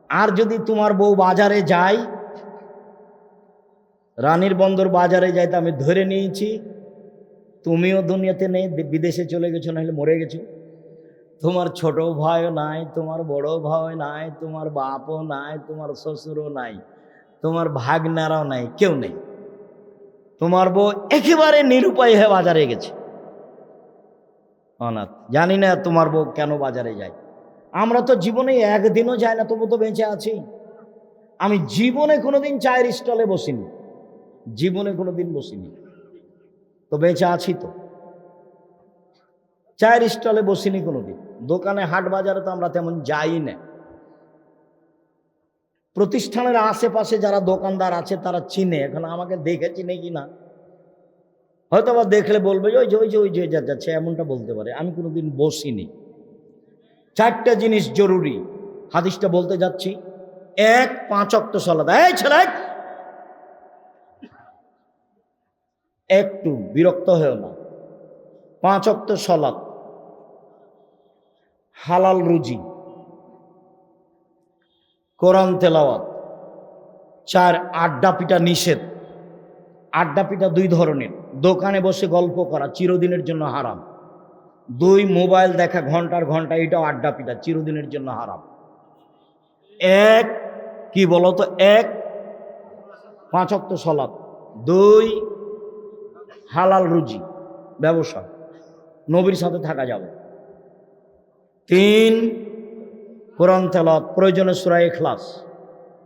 A: আর যদি তোমার বউ বাজারে যায়, রানীর বন্দর বাজারে যায়, তা আমি ধরে নিয়েছি তুমিও দুনিয়াতে নেই, বিদেশে চলে গেছো, নাহলে মরে গেছো। তোমার ছোট ভাইও নাই, তোমার বড় ভাই নাই, তোমার বাপও নাই, তোমার শ্বশুরও নাই, তোমার ভাগনারাও নাই, কেউ নেই। তোমার বউ একেবারে নিরুপায় হয়ে বাজারে গেছে, অনাথ। জানি না তোমার বউ কেন বাজারে যায়। আমরা তো জীবনে একদিনও যাই না, তবু তো বেঁচে আছি। আমি জীবনে কোনোদিন চায়ের স্টলে বসিনি, জীবনে কোনোদিন বসিনি, তো বেঁচে আছি। তো চায়ের স্টলে বসিনি কোনোদিন। দোকানে হাট বাজারে তো আমরা তেমন যাই না। প্রতিষ্ঠানের আশেপাশে যারা দোকানদার আছে তারা চিনে, এখন আমাকে দেখে চিনে কি না হয়তো বা দেখলে বলবে যে ওই যে যাচ্ছে, এমনটা বলতে পারে। আমি কোনোদিন বসিনি। 4টা জিনিস জরুরি, হাদিসটা বলতে যাচ্ছি। 1, 5 ওয়াক্ত সালাত। এই ছেলে, একটু বিরক্ত হয়েও না। 5 ওয়াক্ত সালাত, হালাল রুজি, কোরআন তেলাওয়াত। 4, আড্ডা পিটা নিষেধ। আড্ডা পিটা 2 ধরনের। দোকানে বসে গল্প করা চিরদিনের জন্য হারাম। 2, মোবাইল দেখা ঘন্টার ঘন্টা, এটাও আড্ডা পিটা, চিরদিনের জন্য হারাম। 1, কি বলো তো? 1, 5 ওয়াক্ত সালাত। 2, হালাল রুজি, ব্যবসা, নবীর সাথে থাকা যাবে। 3, কোরআন তেলাওয়াত, প্রয়োজনে সূরা ইখলাস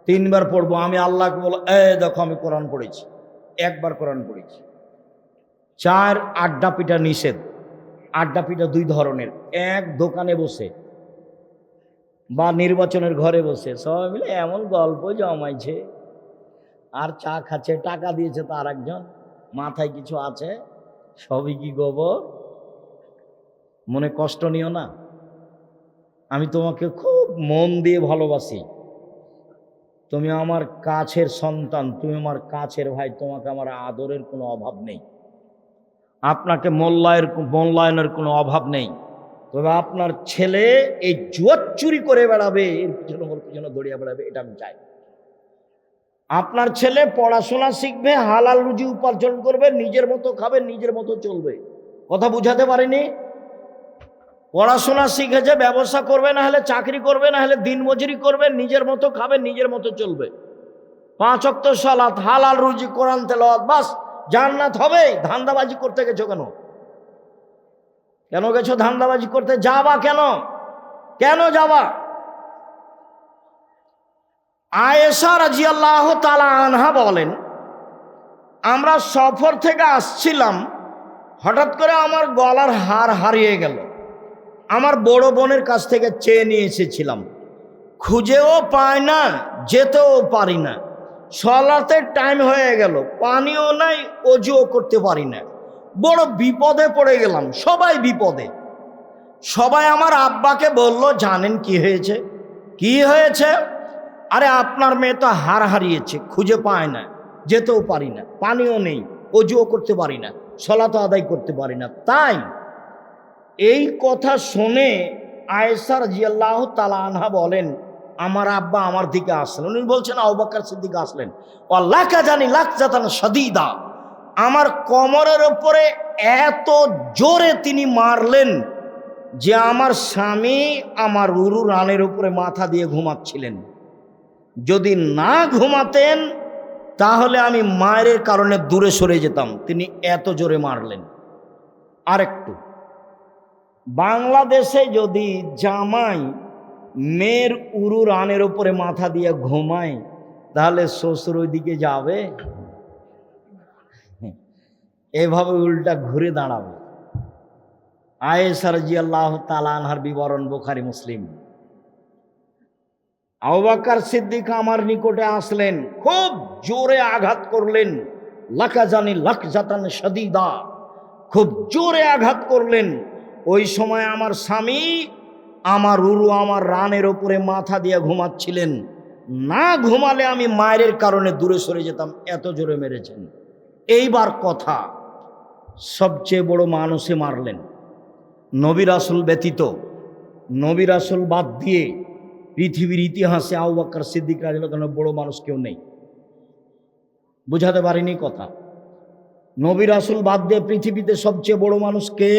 A: 3 বার পড়বো। আমি আল্লাহকে বলবো, দেখো আমি কোরআন পড়েছি, 1 বার কোরআন পড়েছি। 4, আড্ডা পিটা নিষেধ। আড্ডা পিটা 2 ধরনের। 1, দোকানে বসে বা নির্বাচনের ঘরে বসে সবাই মিলে এমন গল্প জমাইছে, আর চা খাচ্ছে, টাকা দিয়েছে তার একজন, মাথায় কিছু আছে, সবই কি গোবর, মনে কষ্ট নিও না। আমি তোমাকে খুব মন দিয়ে ভালোবাসি, তুমি আমার কাছের সন্তান, তুমি আমার কাছের ভাই, তোমাকে আমার আদরের কোনো অভাব নেই, আপনাকে মূল্যায়নের কোনো অভাব নেই। তবে আপনার ছেলে এই জুয়া চুরি করে বেড়াবে, এর পিছনে ওর পিছনে দৌড়িয়ে বেড়াবে, এটা আমি চাই। আপনার ছেলে পড়াশোনা শিখবে, হালাল রুজি উপার্জন করবে, নিজের মতো খাবে, নিজের মতো চলবে। কথা বুঝাতে পারিনি? পড়াশোনা শিখেছে, ব্যবসা করবে, না হলে চাকরি করবে, না হলে দিনমজুরি করবে, নিজের মতো খাবে, নিজের মতো চলবে। 5 ওয়াক্ত সালাত, হালাল রুজি, কোরআন তেলাওয়াত, বাস জান্নাত হবে। ধান্দাবাজি করতে গেছো কেন? কেন গেছো ধান্দাবাজি করতে? যাবা কেন? কেন যাবা? আয়েশা রাদিয়াল্লাহু তাআলা আনহা বলেন, আমরা সফর থেকে আসছিলাম, হঠাৎ করে আমার গলার হার হারিয়ে গেল। আমার বড় বোনের কাছ থেকে চেয়ে নিয়ে এসেছিলাম, খুঁজেও পাই না, যেতেও পারি না। সালাতের টাইম হয়ে গেল, পানিও নাই, ওযুও করতে পারি না। বড় বিপদে পড়ে গেলাম, সবাই বিপদে। সবাই আমার আব্বাকে বলল, জানেন কি হয়েছে? কি হয়েছে? আরে আপনার মেয়ে তো হার হারিয়েছে, খুঁজে পায় না, যেতেও পারি না, পানিও নেই, ওযুও করতে পারি না, সালাত আদায় করতে পারি না। তাই এই কথা শুনে আয়েশা রাদিয়াল্লাহু তাআলা আনহা বলেন, আমার আব্বা আমার দিকে আসলেন। উনি বলছেন আবু বকর সিদ্দিক আসলেন, ওয়াল্লাকা জানি লাকজাতান শাদীদা, আমার কোমরের উপরে এত জোরে তিনি মারলেন যে আমার স্বামী আমার উরু রানের উপরে মাথা দিয়ে ঘুমাচ্ছিলেন। যদি না ঘুমাতেন তাহলে আমি মায়ের কারণে দূরে সরে যেতাম, তিনি এত জোরে মারলেন। আরেকটু, বাংলাদেশে যদি জামাই মেয়ের উরু রানের উপরে মাথা দিয়ে ঘুমায়, তাহলে শ্বশুর ওই দিকে যাবে? এভাবে উল্টা ঘুরে দাঁড়াবে। আয়েশা রাদিয়াল্লাহু তাআলা আনহার বিবরণ বুখারী মুসলিম। আবু বকর সিদ্দিক আমার নিকটে আসলেন, খুব জোরে আঘাত করলেন, লাকাজানি লাকজাতান শাদীদা, খুব জোরে আঘাত করলেন। ওই সময় আমার স্বামী আমার উরু আমার রানের ওপরে মাথা দিয়ে ঘুমাচ্ছিলেন, না ঘুমালে আমি মায়ের কারণে দূরে সরে যেতাম, এত জোরে মেরেছেন। এইবার কথা, সবচেয়ে বড় মানুষে মারলেন, নবী রাসূল ব্যতীত, নবী রাসূল বাদ দিয়ে পৃথিবীর ইতিহাসে আবু বকর সিদ্দিক রাদিয়াল্লাহু আনহু বড় মানুষ কেউ নেই। বুঝাতে পারিনি কথা? নবী রাসূল বাদ দিয়ে পৃথিবীতে সবচেয়ে বড় মানুষ কে?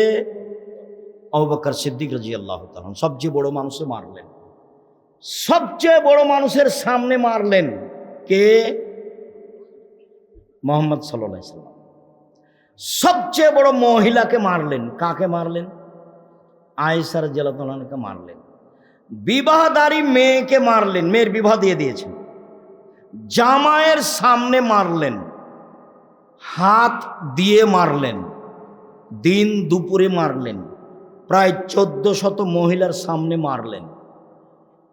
A: আবু বকর সিদ্দিক রাদিয়াল্লাহু তাআলা। সবচেয়ে বড় মানুষে মারলেন, সবচেয়ে বড় মানুষের সামনে মারলেন কে? মুহাম্মদ সাল্লাল্লাহু আলাইহি সাল্লাম। সবচেয়ে বড় মহিলাকে মারলেন, কাকে মারলেন? আয়েশা রাদিয়াল্লাহু আনহাকে মারলেন। বিবাহদারী মেয়েকে মারলেন, মেয়ের বিবাহ দিয়ে দিয়েছেন। জামাইয়ের সামনে মারলেন, হাত দিয়ে মারলেন, দিন দুপুরে মারলেন, প্রায় 1400 মহিলার সামনে মারলেন,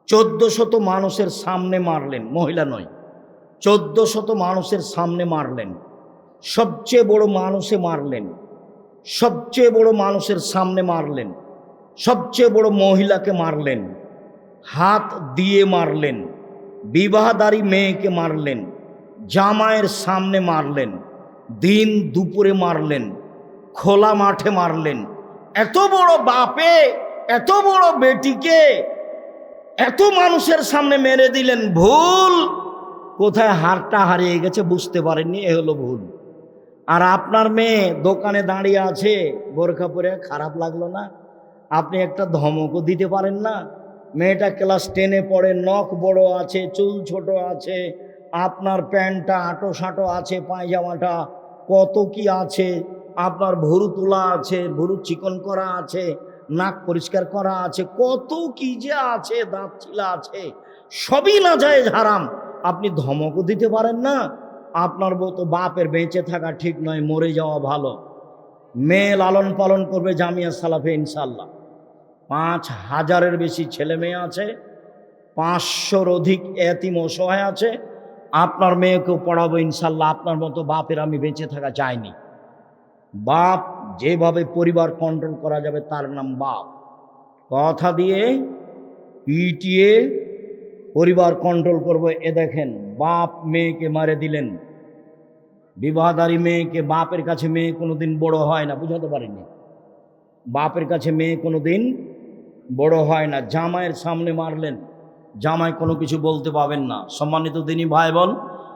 A: 1400 মানুষের সামনে মারলেন, মহিলা নয়, 1400 মানুষের সামনে মারলেন। সবচেয়ে বড় মানুষে মারলেন, সবচেয়ে বড় মানুষের সামনে মারলেন, সবচেয়ে বড় মহিলাকে মারলেন, হাত দিয়ে মারলেন, বিবাহদারী মেয়েকে মারলেন, জামাইয়ের সামনে মারলেন, দিন দুপুরে মারলেন, খোলা মাঠে মারলেন। এত বড় বাপে এত বড় বেটিকে এত মানুষের সামনে মেরে দিলেন, ভুল কোথায় হারটা হারিয়ে গেছে বুঝতে পারেননি, এ হলো ভুল। আর আপনার মেয়ে দোকানে দাঁড়িয়ে আছে বোরখা পরে, খারাপ লাগলো না? আপনি একটা ধমকও দিতে পারেন না? মেয়েটা ক্লাস 10-এ পড়ে, নখ বড় আছে, চুল ছোট আছে, আপনার প্যান্টটা আঁটো সাঁটো আছে, পায়জামাটা কত কি আছে, আপনার ভুরু তোলা আছে, ভুরু চিকন করা আছে, নাক পরিষ্কার করা আছে, কত কি যে আছে, দাঁত ছিলা আছে, সবই নাজায়েজ হারাম। আপনি ধমকও দিতে পারেন না? আপনার বউ তো বাপের বেঁচে থাকা ঠিক নয়, মরে যাওয়া ভালো। মেয়ে লালন পালন করবে জামিয়া সালাফে ইনশাল্লাহ। 5000-এর বেশি ছেলে মেয়ে আছে, 500-র অধিক এতিম অসহায় আছে। আপনার মেয়েকেও পড়াবো ইনশাল্লাহ। আপনার মতো বাপের আমি বেঁচে থাকা চাইনি। বাপ যেভাবে পরিবার কন্ট্রোল করা যাবে তার নাম বাপ। কথা দিয়ে পিটিয়ে পরিবার কন্ট্রোল করবো। এ দেখেন, বাপ মেয়েকে মারে দিলেন। বিবাহদারী মেয়েকে, বাপের কাছে মেয়ে কোনোদিন বড় হয় না, বুঝাতে পারেনি। বাপের কাছে মেয়ে কোনোদিন বড় হয় না। জামাইয়ের সামনে মারলেন, জামাই কোনো কিছু বলতে পাবেন না। সম্মানিত দিনী ভাই বোন,